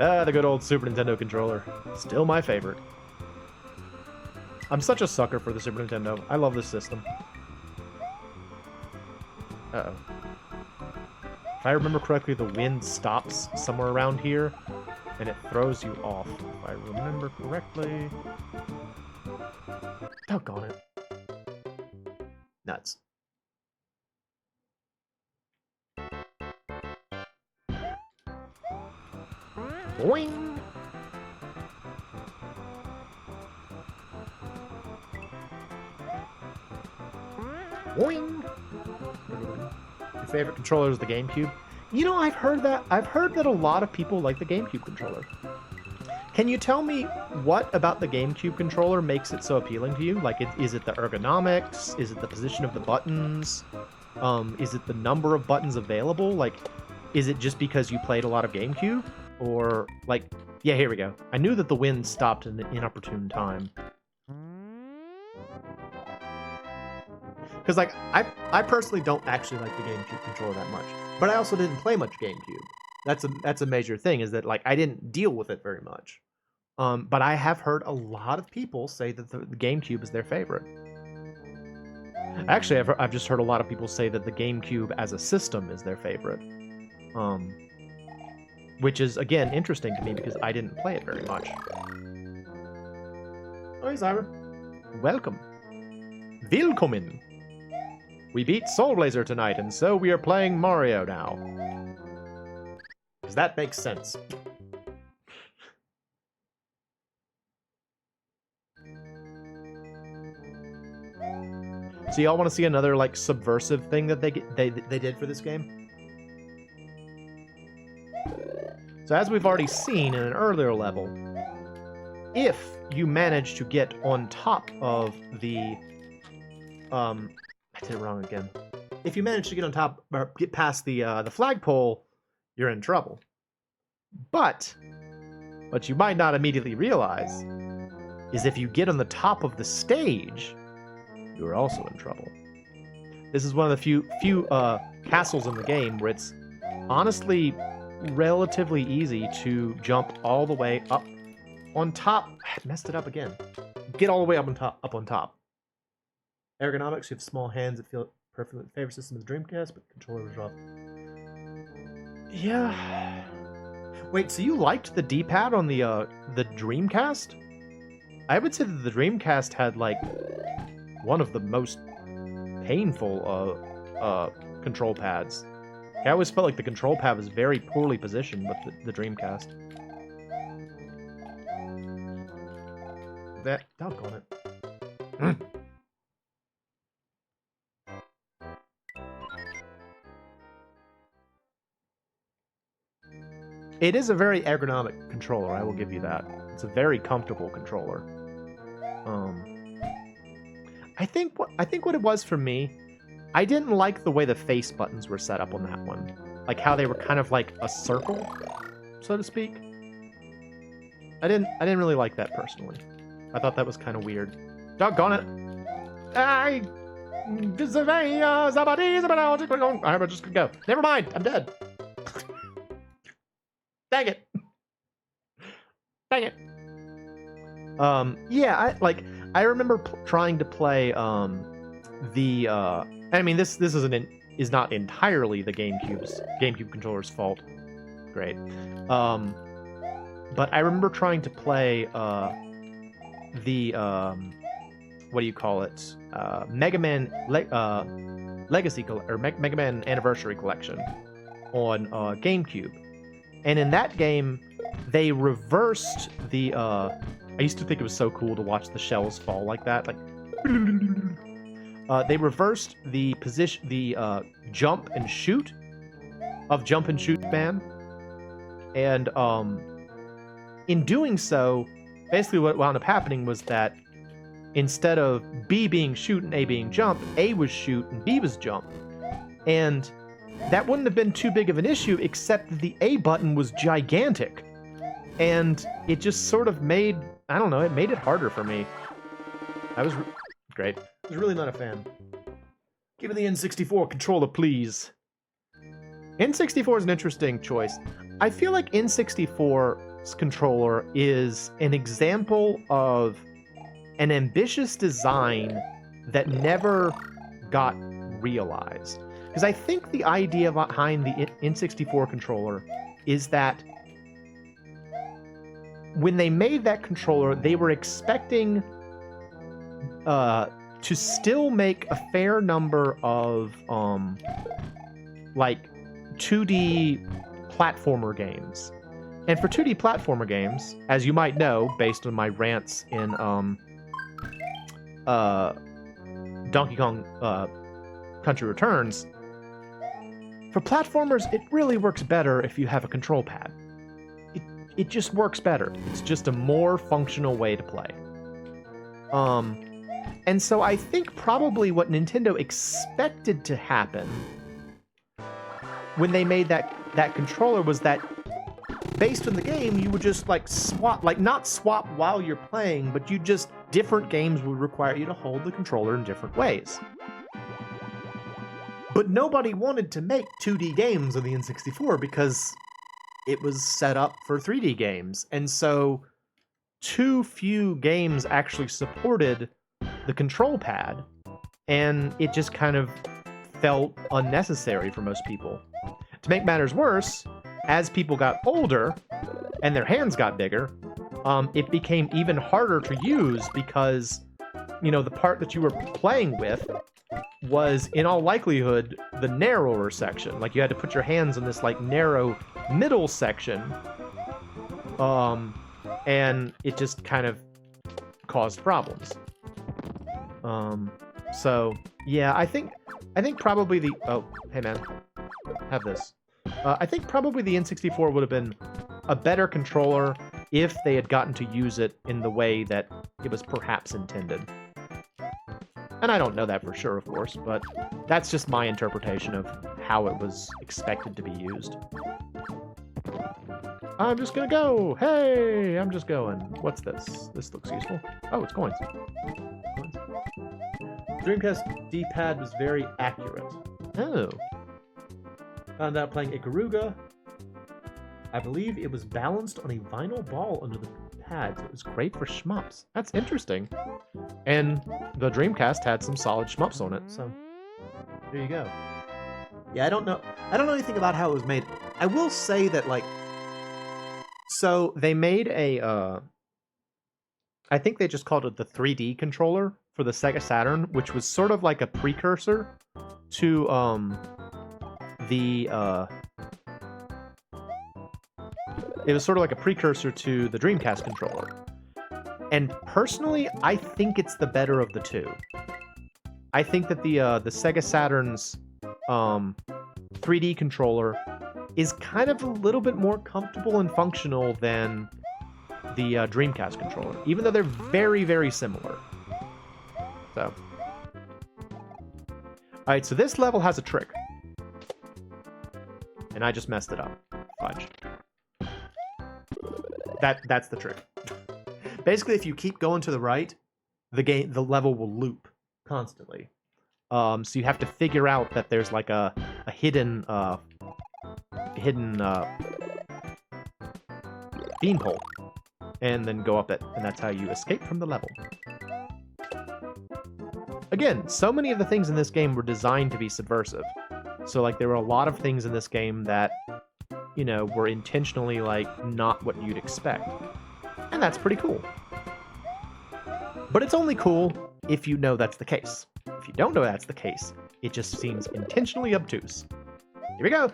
Ah, the good old Super Nintendo controller. Still my favorite. I'm such a sucker for the Super Nintendo. I love this system. Uh-oh. If I remember correctly, the wind stops somewhere around here, and it throws you off. If I remember correctly... Doggone it. Nuts. Boing! Boing! Your favorite controller is the GameCube? You know, I've heard that a lot of people like the GameCube controller. Can you tell me what about the GameCube controller makes it so appealing to you? Like, is it the ergonomics? Is it the position of the buttons? Is it the number of buttons available? Like, is it just because you played a lot of GameCube? Or, like, yeah, here we go. I knew that the wind stopped in an inopportune time. Because, like, I personally don't actually like the GameCube controller that much. But I also didn't play much GameCube. That's a major thing, is that, like, I didn't deal with it very much. But I have heard a lot of people say that the GameCube is their favorite. Actually, I've just heard a lot of people say that the GameCube as a system is their favorite. Which is, again, interesting to me because I didn't play it very much. Oh, hey, Simon. Welcome. Willkommen. We beat Soulblazer tonight, and so we are playing Mario now. Because that makes sense. So y'all want to see another, like, subversive thing that they did for this game? So as we've already seen in an earlier level, if you manage to get on top of the... I did it wrong again. If you manage to get on top, or get past the flagpole, you're in trouble. But what you might not immediately realize is if you get on the top of the stage, you're also in trouble. This is one of the few castles in the game where it's honestly relatively easy to jump all the way up on top. I messed it up again. Get all the way up on top. Ergonomics, you have small hands that feel perfectly. Favorite system is Dreamcast, but the controller was rough. Yeah. Wait, so you liked the D-pad on the Dreamcast? I would say that the Dreamcast had, like, one of the most painful control pads. I always felt like the control pad was very poorly positioned with the Dreamcast. That, doggone it. It is a very ergonomic controller, I will give you that. It's a very comfortable controller. I think what it was for me, I didn't like the way the face buttons were set up on that one. Like how they were kind of like a circle, so to speak. I didn't really like that personally. I thought that was kind of weird. Doggone it. I'm just gonna go. Never mind, I'm dead. Dang it. Dang it. Yeah, I remember trying to play I mean, this is not entirely the GameCube controller's fault. Great. but I remember trying to play the what do you call it? Mega Man Legacy or Mega Man Anniversary Collection on GameCube, and in that game they reversed the. I used to think it was so cool to watch the shells fall like that, like. They reversed the position, the jump and shoot of Jump and Shoot Man, and in doing so, basically what wound up happening was that instead of B being shoot and A being jump, A was shoot and B was jump, and that wouldn't have been too big of an issue except that the A button was gigantic, and it just sort of made, I don't know, it made it harder for me. That was great. I was really not a fan. Give me the N64 controller, please. N64 is an interesting choice. I feel like N64's controller is an example of an ambitious design that never got realized. Because I think the idea behind the N64 controller is that when they made that controller, they were expecting to still make a fair number of like 2D platformer games. And for 2D platformer games, as you might know, based on my rants in Donkey Kong Country Returns, for platformers, it really works better if you have a control pad. It just works better. It's just a more functional way to play. And so I think probably what Nintendo expected to happen when they made that controller was that based on the game, you would just like swap, like not swap while you're playing, but you just, different games would require you to hold the controller in different ways. But nobody wanted to make 2D games on the N64 because it was set up for 3D games. And so too few games actually supported the control pad, and it just kind of felt unnecessary for most people. To make matters worse, as people got older and their hands got bigger, it became even harder to use because, you know, the part that you were playing with was in all likelihood the narrower section. Like you had to put your hands in this like narrow middle section, and it just kind of caused problems. So yeah, I think probably the, oh, hey man, have this. I think probably the N64 would have been a better controller if they had gotten to use it in the way that it was perhaps intended. And I don't know that for sure, of course, but that's just my interpretation of how it was expected to be used. I'm just gonna go! Hey! I'm just going. What's this? This looks useful. Oh, it's coins. Dreamcast D-pad was very accurate. Oh. Found out playing Ikaruga. I believe it was balanced on a vinyl ball under the pad, so it was great for shmups. That's interesting. And the Dreamcast had some solid shmups on it, so there you go. Yeah, I don't know anything about how it was made. I will say that, like, so they made a, I think they just called it the 3D controller for the Sega Saturn, which was sort of like a precursor to, it was sort of like a precursor to the Dreamcast controller. And personally, I think it's the better of the two. I think that the Sega Saturn's 3D controller is kind of a little bit more comfortable and functional than the Dreamcast controller, even though they're very, very similar. So, alright, so this level has a trick. And I just messed it up. Fudge. That's the trick. Basically, if you keep going to the right, the level will loop constantly. So you have to figure out that there's like a hidden beanpole, and then go up it, and that's how you escape from the level. Again, so many of the things in this game were designed to be subversive. So like there were a lot of things in this game that, you know, were intentionally like not what you'd expect. And that's pretty cool. But it's only cool if you know that's the case. If you don't know that's the case, it just seems intentionally obtuse. Here we go.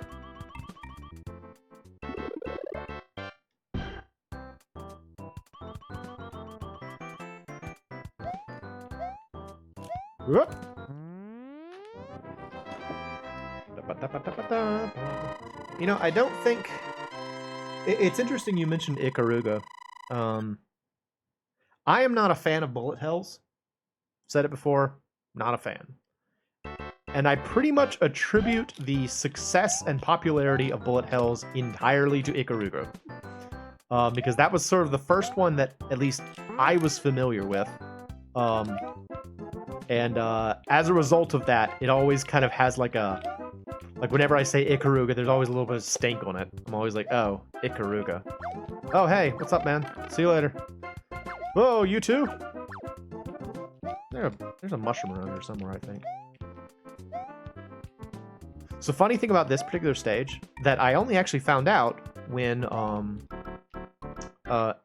Whoop. You know, I don't think... It's interesting you mentioned Ikaruga. I am not a fan of bullet hells. Said it before, not a fan. And I pretty much attribute the success and popularity of bullet hells entirely to Ikaruga. Because that was sort of the first one that at least I was familiar with. And as a result of that, it always kind of has like a... Like, whenever I say Ikaruga, there's always a little bit of stank on it. I'm always like, oh, Ikaruga. Oh, hey, what's up, man? See you later. Whoa, you too? There's a mushroom around here somewhere, I think. So, funny thing about this particular stage, that I only actually found out when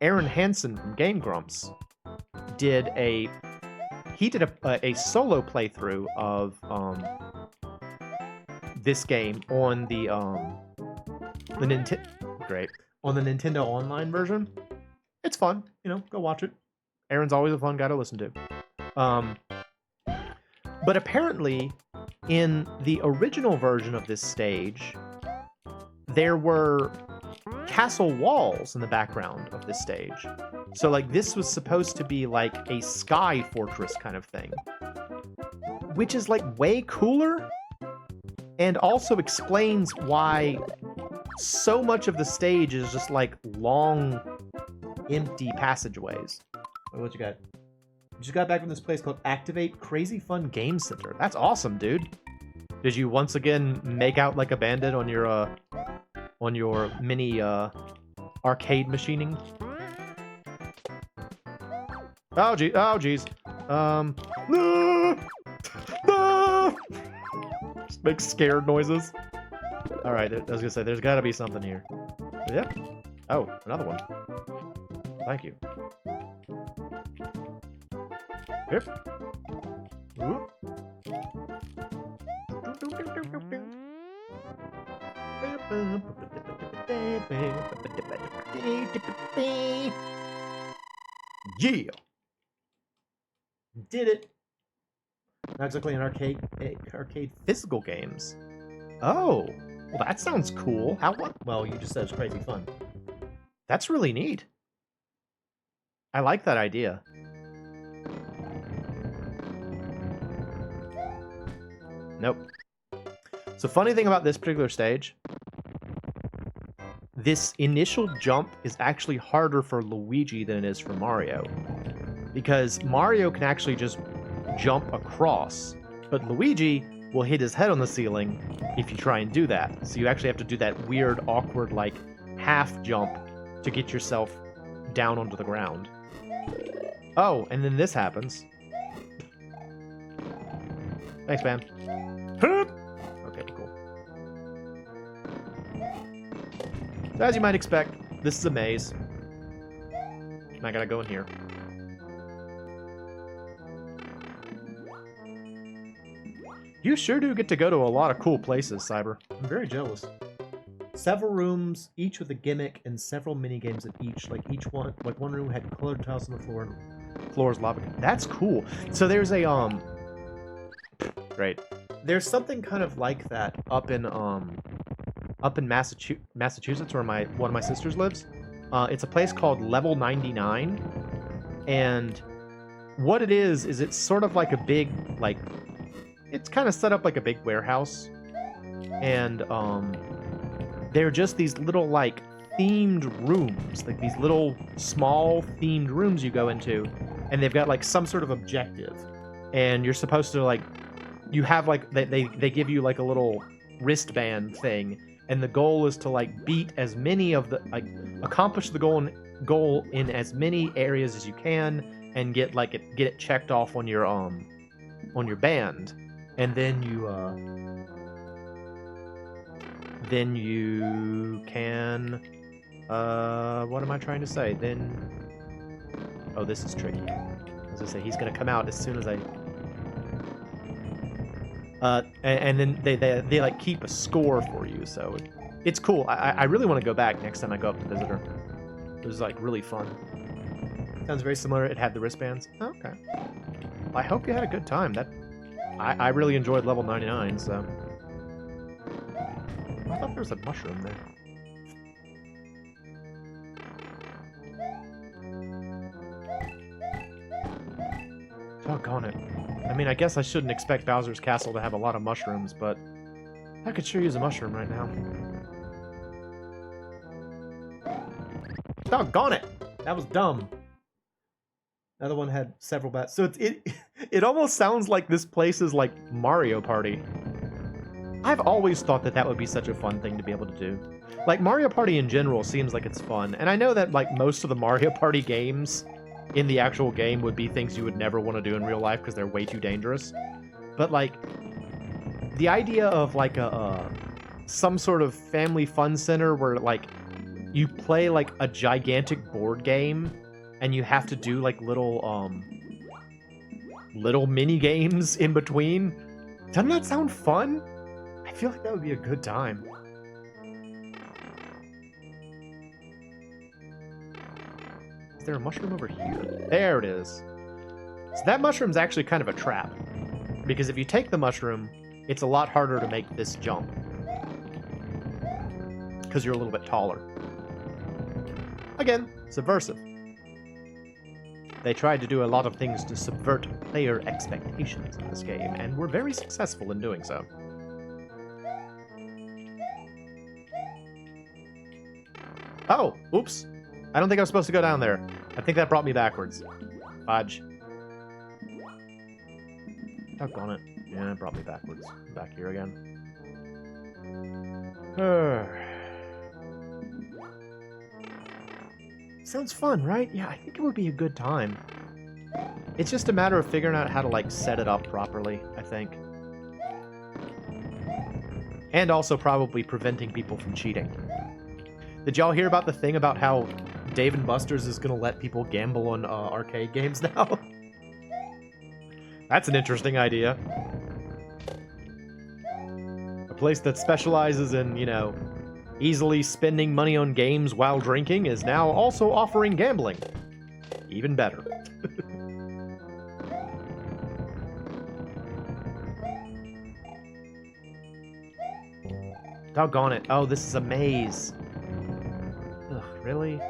Aaron Hansen from Game Grumps did a solo playthrough of this game on the Nintendo Online version. It's fun, you know, go watch it. Aaron's always a fun guy to listen to. But apparently, in the original version of this stage, there were castle walls in the background of this stage. So, like, this was supposed to be like a sky fortress kind of thing, which is like way cooler. And also explains why so much of the stage is just like long, empty passageways. What you got? You just got back from this place called Activate Crazy Fun Game Center. That's awesome, dude. Did you once again make out like a bandit on your mini arcade machining? Oh gee, oh geez. No! No! Just make scared noises. All right, I was gonna say there's got to be something here. Yep. Oh, another one. Thank you. Yep. Ooh. Yeah. Did it. Not exactly an arcade physical games. Oh, well that sounds cool. Well, you just said it's crazy fun. That's really neat. I like that idea. Nope. So funny thing about this particular stage, this initial jump is actually harder for Luigi than it is for Mario. Because Mario can actually just jump across, but Luigi will hit his head on the ceiling if you try and do that. So you actually have to do that weird, awkward, like, half jump to get yourself down onto the ground. Oh, and then this happens. Thanks, man. Okay, cool. So as you might expect, this is a maze. And I gotta go in here. You sure do get to go to a lot of cool places, Cyber. I'm very jealous. Several rooms, each with a gimmick, and several mini-games at each. Like one room had colored tiles on the floor, and floors lava. That's cool. So there's a, great. There's something kind of like that up in Massachusetts, where one of my sisters lives. It's a place called Level 99, and what it is it's sort of like a big, like, it's kind of set up like a big warehouse, and they're just these little, like, themed rooms, like these little small themed rooms you go into, and they've got like some sort of objective, and you're supposed to, like, you have like they give you like a little wristband thing, and the goal is to like beat as many of the, like, accomplish the goal in as many areas as you can, and get it checked off on your band. And then then you can... what am I trying to say? Then... Oh, this is tricky. As I say, he's going to come out as soon as I... and then they like keep a score for you, so it's cool. I really want to go back next time I go up to Visitor. It was like really fun. Sounds very similar. It had the wristbands. Oh, okay. I hope you had a good time. I really enjoyed level 99, so... I thought there was a mushroom there. Doggone it. I mean, I guess I shouldn't expect Bowser's Castle to have a lot of mushrooms, but I could sure use a mushroom right now. Doggone it! That was dumb. Another one had several bats. So it almost sounds like this place is like Mario Party. I've always thought that would be such a fun thing to be able to do. Like, Mario Party in general seems like it's fun. And I know that, like, most of the Mario Party games in the actual game would be things you would never want to do in real life because they're way too dangerous. But, like, the idea of, like, some sort of family fun center where, like, you play, like, a gigantic board game and you have to do, like, little mini games in between. Doesn't that sound fun? I feel like that would be a good time. Is there a mushroom over here? There it is. So that mushroom's actually kind of a trap. Because if you take the mushroom, it's a lot harder to make this jump. Because you're a little bit taller. Again, subversive. They tried to do a lot of things to subvert player expectations in this game, and were very successful in doing so. Oh, oops. I don't think I was supposed to go down there. I think that brought me backwards. Fudge. Doggone it. Yeah, it brought me backwards. I'm back here again. Sounds fun, right? Yeah, I think it would be a good time. It's just a matter of figuring out how to, like, set it up properly, I think. And also probably preventing people from cheating. Did y'all hear about the thing about how Dave & Buster's is going to let people gamble on arcade games now? That's an interesting idea. A place that specializes in, you know, easily spending money on games while drinking is now also offering gambling. Even better. Doggone it. Oh, this is a maze. Ugh, really? Okay.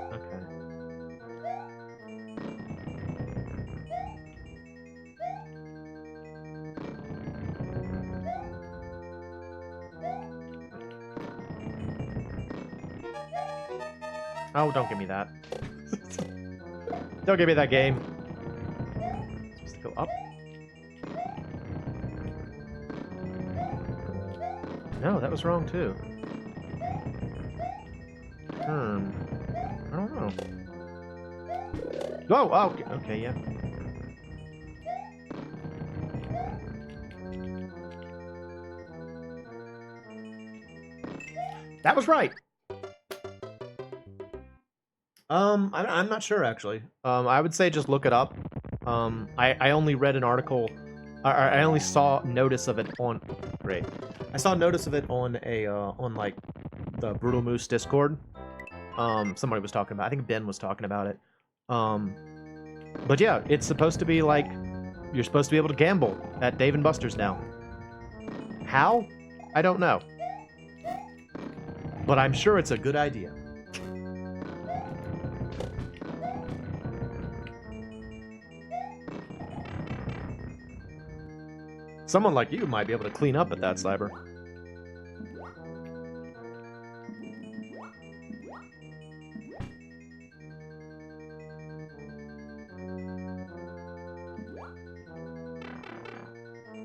Oh, don't give me that. Don't give me that game. Supposed to go up? No, that was wrong too. Turn. I don't know. Oh, oh, okay, yeah. That was right. I'm not sure actually. I would say just look it up. I only read an article. I only saw notice of it on. Great. I saw notice of it on a on like the Brutal Moose Discord. Somebody was talking about. I think Ben was talking about it. But yeah, it's supposed to be like you're supposed to be able to gamble at Dave & Buster's now. How? I don't know. But I'm sure it's a good idea. Someone like you might be able to clean up at that, Cyber.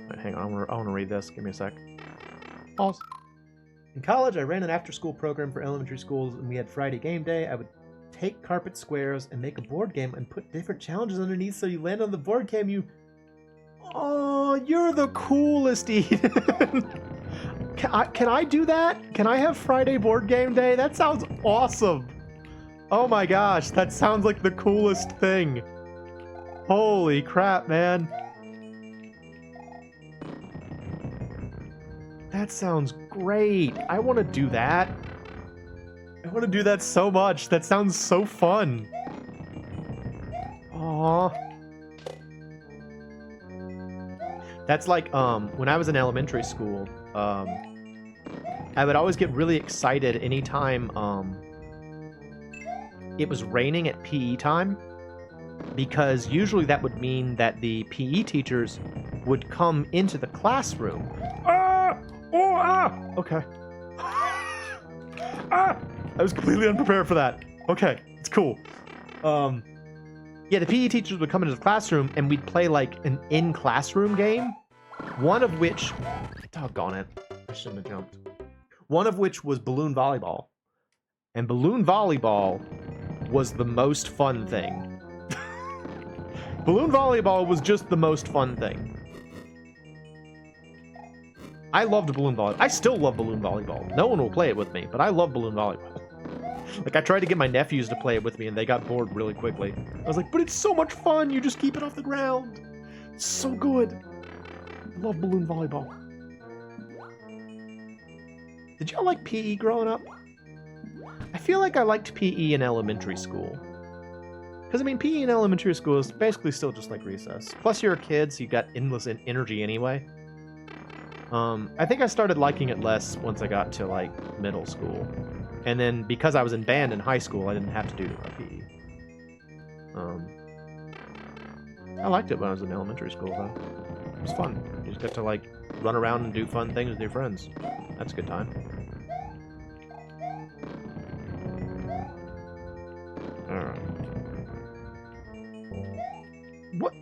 Right, hang on, I want to read this. Give me a sec. Pause. In college, I ran an after-school program for elementary schools, and we had Friday game day. I would take carpet squares and make a board game and put different challenges underneath so you land on the board game, you... Oh, you're the coolest, Eden. Can I do that? Can I have Friday board game day? That sounds awesome. Oh my gosh, that sounds like the coolest thing. Holy crap, man. That sounds great. I want to do that. I want to do that so much. That sounds so fun. Aww. That's like, when I was in elementary school, I would always get really excited anytime, it was raining at PE time, because usually that would mean that the PE teachers would come into the classroom. Ah! Oh, ah! Okay. Ah! I was completely unprepared for that. Okay, it's cool. Yeah, the PE teachers would come into the classroom and we'd play like an in-classroom game. One of which, doggone it, I shouldn't have jumped. One of which was balloon volleyball. And balloon volleyball was the most fun thing. Balloon volleyball was just the most fun thing. I loved balloon volleyball. I still love balloon volleyball. No one will play it with me, but I love balloon volleyball. Like, I tried to get my nephews to play it with me, and they got bored really quickly. I was like, but it's so much fun. You just keep it off the ground. It's so good. I love balloon volleyball. Did y'all like PE growing up? I feel like I liked PE in elementary school. Because, I mean, PE in elementary school is basically still just like recess. Plus, you're a kid, so you got endless energy anyway. I think I started liking it less once I got to, like, middle school. And then, because I was in band in high school, I didn't have to do a PE. I liked it when I was in elementary school, though. It was fun. You just got to, like, run around and do fun things with your friends. That's a good time. Alright. What?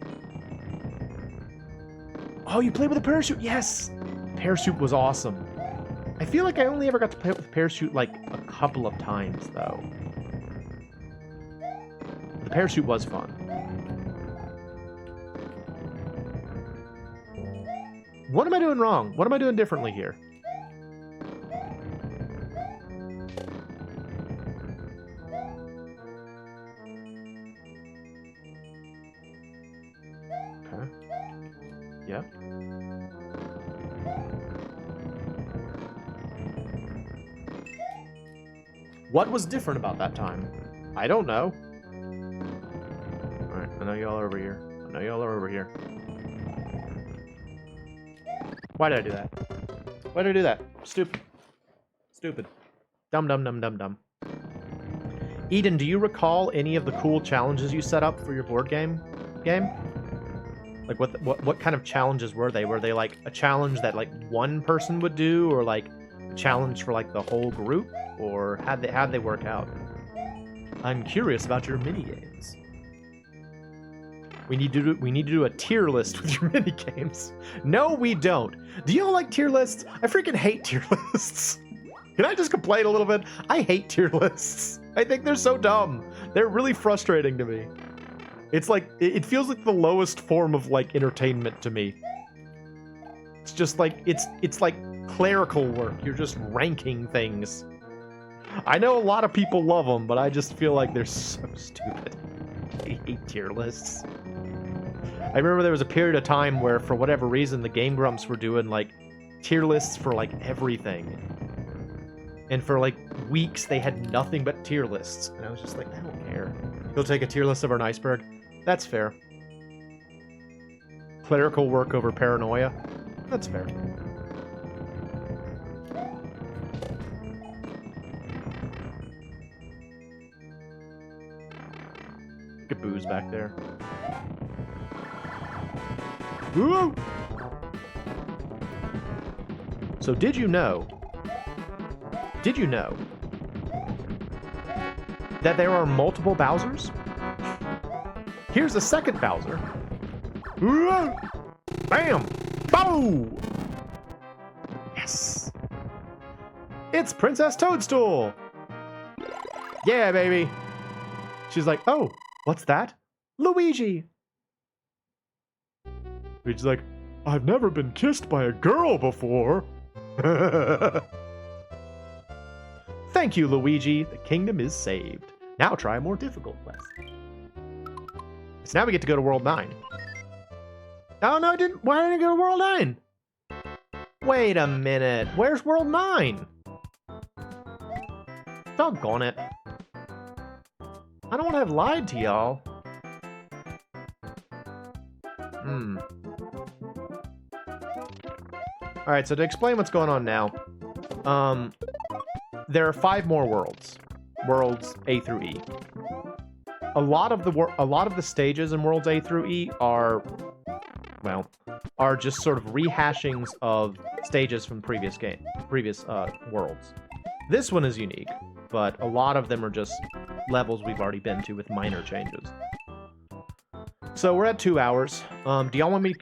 Oh, you played with a parachute? Yes! Parachute was awesome. I feel like I only ever got to play with parachute like a couple of times, though. The parachute was fun. What am I doing wrong? What am I doing differently here? Okay. Yeah. What was different about that time? I don't know. Alright, I know y'all are over here. I know y'all are over here. Why did I do that? Why did I do that? Stupid. Stupid. Dumb, dumb, dumb, dumb, dumb. Eden, do you recall any of the cool challenges you set up for your board game? Like, what kind of challenges were they? Were they, like, a challenge that, like, one person would do? Or, like, a challenge for, like, the whole group? Or how'd they work out? I'm curious about your minigames. We need to do a tier list with your minigames. No, we don't. Do y'all like tier lists? I freaking hate tier lists. Can I just complain a little bit? I hate tier lists. I think they're so dumb. They're really frustrating to me. It's like, it feels like the lowest form of, like, entertainment to me. It's just like, it's like clerical work. You're just ranking things. I know a lot of people love them, but I just feel like they're so stupid. I hate tier lists. I remember there was a period of time where, for whatever reason, the Game Grumps were doing, like, tier lists for, like, everything. And for, like, weeks, they had nothing but tier lists. And I was just like, I don't care. You'll take a tier list over an iceberg? That's fair. Clerical work over paranoia? That's fair. Get booze back there. Woo! So did you know that there are multiple Bowsers? Here's the second Bowser. Woo! Bam! Boom! Yes! It's Princess Toadstool! Yeah, baby! She's like, oh, what's that? Luigi! Luigi's like, I've never been kissed by a girl before. Thank you, Luigi. The kingdom is saved. Now try a more difficult quest. So now we get to go to World 9. Oh, no, I didn't. Why didn't I go to World 9? Wait a minute. Where's World 9? Doggone it. I don't want to have lied to y'all. Alright, so to explain what's going on now. There are 5 more worlds. Worlds A through E. A lot of the stages in worlds A through E are just sort of rehashings of stages from previous worlds. This one is unique, but a lot of them are just levels we've already been to with minor changes. So we're at 2 hours. Do y'all want me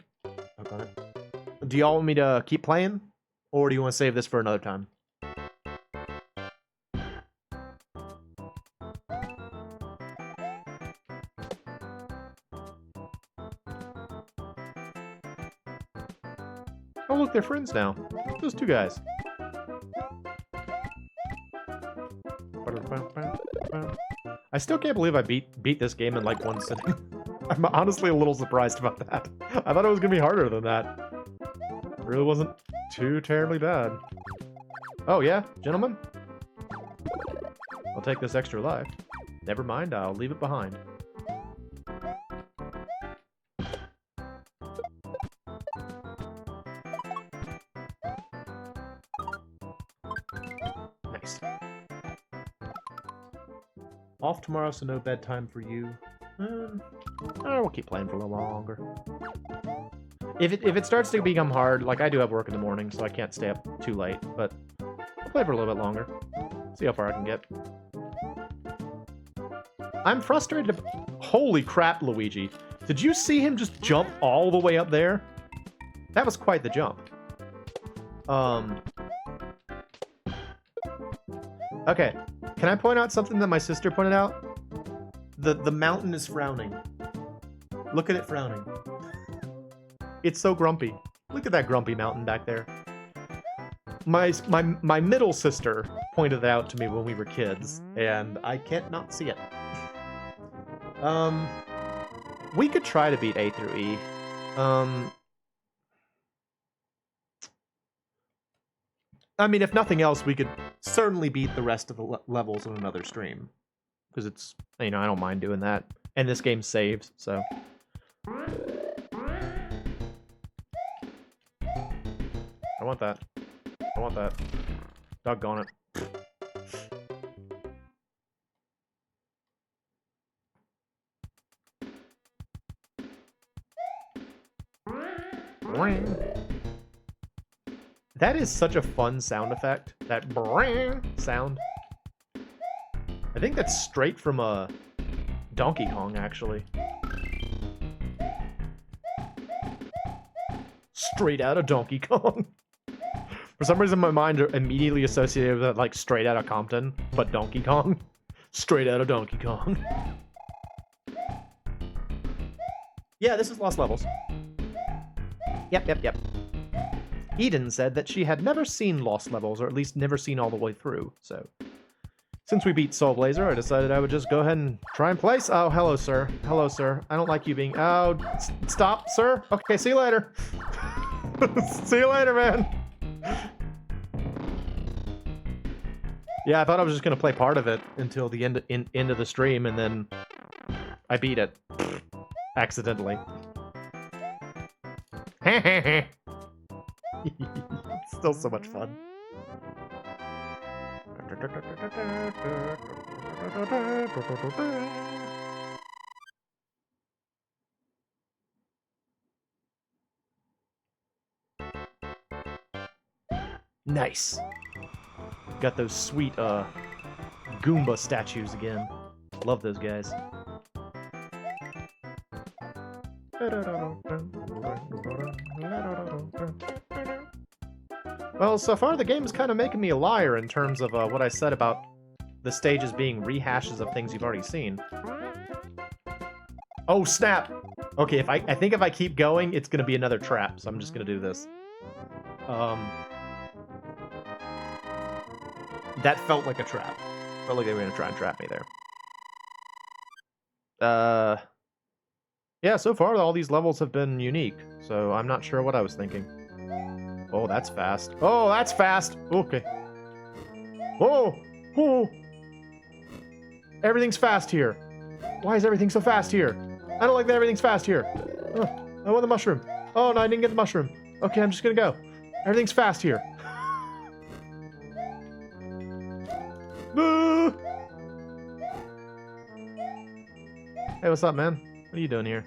to keep playing, or do you want to save this for another time? Oh, look, they're friends now. Those 2 guys. I still can't believe I beat this game in like 1 sitting. I'm honestly a little surprised about that. I thought it was going to be harder than that. It really wasn't too terribly bad. Oh yeah, gentlemen? I'll take this extra life. Never mind, I'll leave it behind. Nice. Off tomorrow, so no bedtime for you. We'll keep playing for a little longer. If it starts to become hard, like I do have work in the morning, so I can't stay up too late, but I'll play for a little bit longer. See how far I can get. I'm frustrated. Holy crap, Luigi. Did you see him just jump all the way up there? That was quite the jump. Okay, can I point out something that my sister pointed out? The mountain is frowning. Look at it frowning. It's so grumpy. Look at that grumpy mountain back there. My middle sister pointed it out to me when we were kids, and I can't not see it. We could try to beat A through E. I mean, if nothing else, we could certainly beat the rest of the levels on another stream. Because it's, I don't mind doing that. And this game saves, so. I want that. I want that. Doggone it. That is such a fun sound effect. That sound. I think that's straight from Donkey Kong, actually. Straight out of Donkey Kong. For some reason, my mind immediately associated with that, like, straight out of Compton, but Donkey Kong. Straight out of Donkey Kong. Yeah, this is Lost Levels. Yep. Eden said that she had never seen Lost Levels, or at least never seen all the way through, so... Since we beat Soulblazer, I decided I would just go ahead and try and place... Oh, hello, sir. Hello, sir. I don't like you being... Oh, stop, sir. Okay, see you later. See you later, man. Yeah, I thought I was just going to play part of it until the end of the stream, and then I beat it. Accidentally. It's still so much fun. Nice. Got those sweet Goomba statues again. Love those guys. Well, so far the game's kind of making me a liar in terms of what I said about the stages being rehashes of things you've already seen. Oh, snap! Okay, I think if I keep going, it's gonna be another trap, so I'm just gonna do this. That felt like a trap. Felt like they were gonna try and trap me there. Yeah, so far all these levels have been unique, so I'm not sure what I was thinking. Oh, that's fast. Oh, that's fast! Okay. Oh! Oh! Everything's fast here. Why is everything so fast here? I don't like that everything's fast here. Oh, I want the mushroom. Oh, no, I didn't get the mushroom. Okay, I'm just gonna go. Everything's fast here. Boo! Hey, what's up, man? What are you doing here?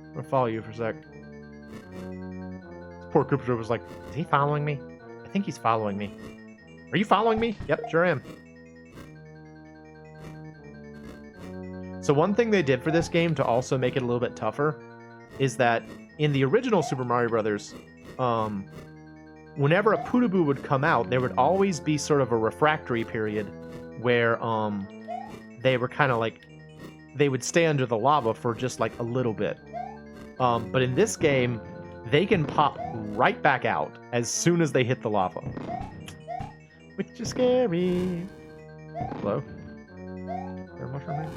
I'm gonna follow you for a sec. This poor Koopa Troopa was like, is he following me? I think he's following me. Are you following me? Yep, sure am. So one thing they did for this game to also make it a little bit tougher is that in the original Super Mario Brothers, whenever a Poodaboo would come out, there would always be sort of a refractory period where they were kind of like, they would stay under the lava for just like a little bit. But in this game, they can pop right back out as soon as they hit the lava. Which is scary. Hello? Is there a mushroom here?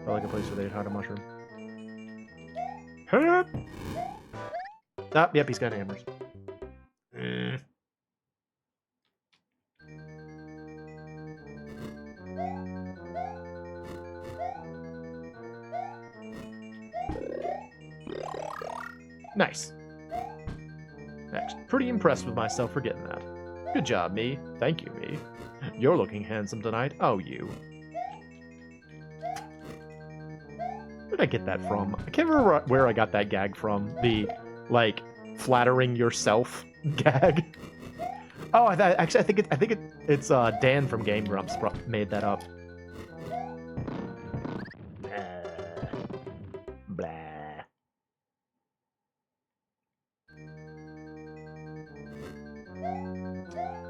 Felt like a place where they'd hide a mushroom. Help! Ah, yep, he's got hammers. Nice. Actually, pretty impressed with myself for getting that. Good job, me. Thank you, me. You're looking handsome tonight. Oh, you. Where'd I get that from? I can't remember where I got that gag from. The, like, flattering yourself gag. Oh, I think it's Dan from Game Grumps made that up. Blah.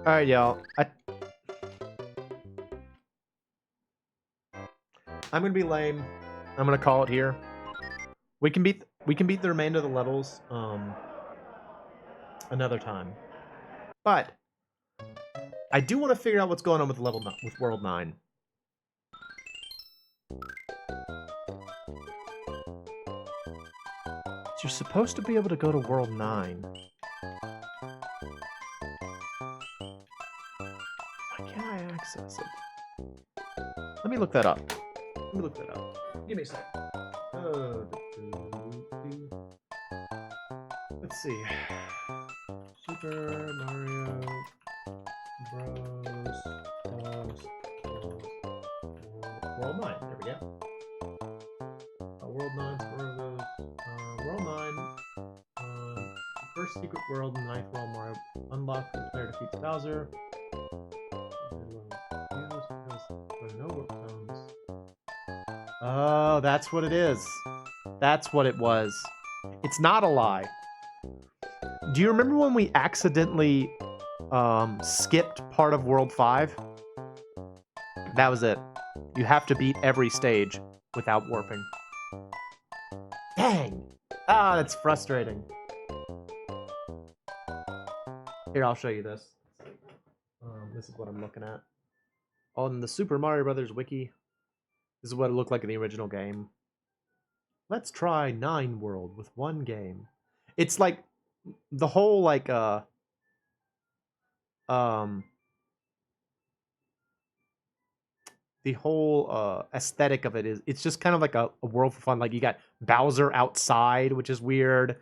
All right, y'all. I'm gonna be lame. I'm gonna call it here. We can beat the remainder of the levels another time. But I do want to figure out what's going on with World 9. So you're supposed to be able to go to World 9. Why can't I access it? Let me look that up. Give me a sec. Let's see. Super Mario Bros. World 9. There we go. World 9. World 9. First secret world, 9th world Mario. Unlock when the player defeats Bowser. Oh, that's what it is. That's what it was. It's not a lie. Do you remember when we accidentally skipped part of World 5? That was it. You have to beat every stage without warping. Dang! Ah, that's frustrating. Here, I'll show you this. This is what I'm looking at. On the Super Mario Brothers wiki, this is what it looked like in the original game. Let's try 9 World with one game. It's like the whole like the whole aesthetic of it is, it's just kind of like a world for fun. Like you got Bowser outside, which is weird.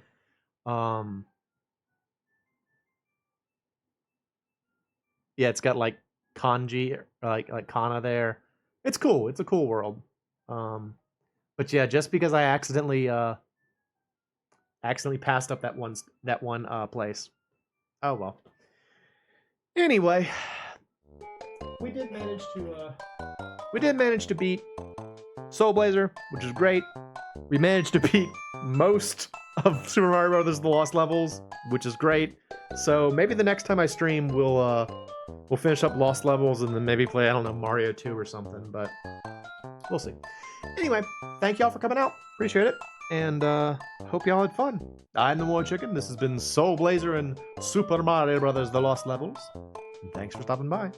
Yeah, it's got like kanji, like kana there. It's cool. It's a cool world. But yeah, just because I accidentally passed up that one place. Oh well. Anyway, we did manage to beat Soulblazer, which is great. We managed to beat most of Super Mario Brothers: The Lost Levels, which is great. So maybe the next time I stream, we'll finish up Lost Levels and then maybe play, I don't know, Mario 2 or something, but we'll see. Anyway, thank y'all for coming out. Appreciate it. And hope y'all had fun. I'm the MoeChicken. This has been soulblazer and Super Mario Brothers: The Lost Levels. And thanks for stopping by.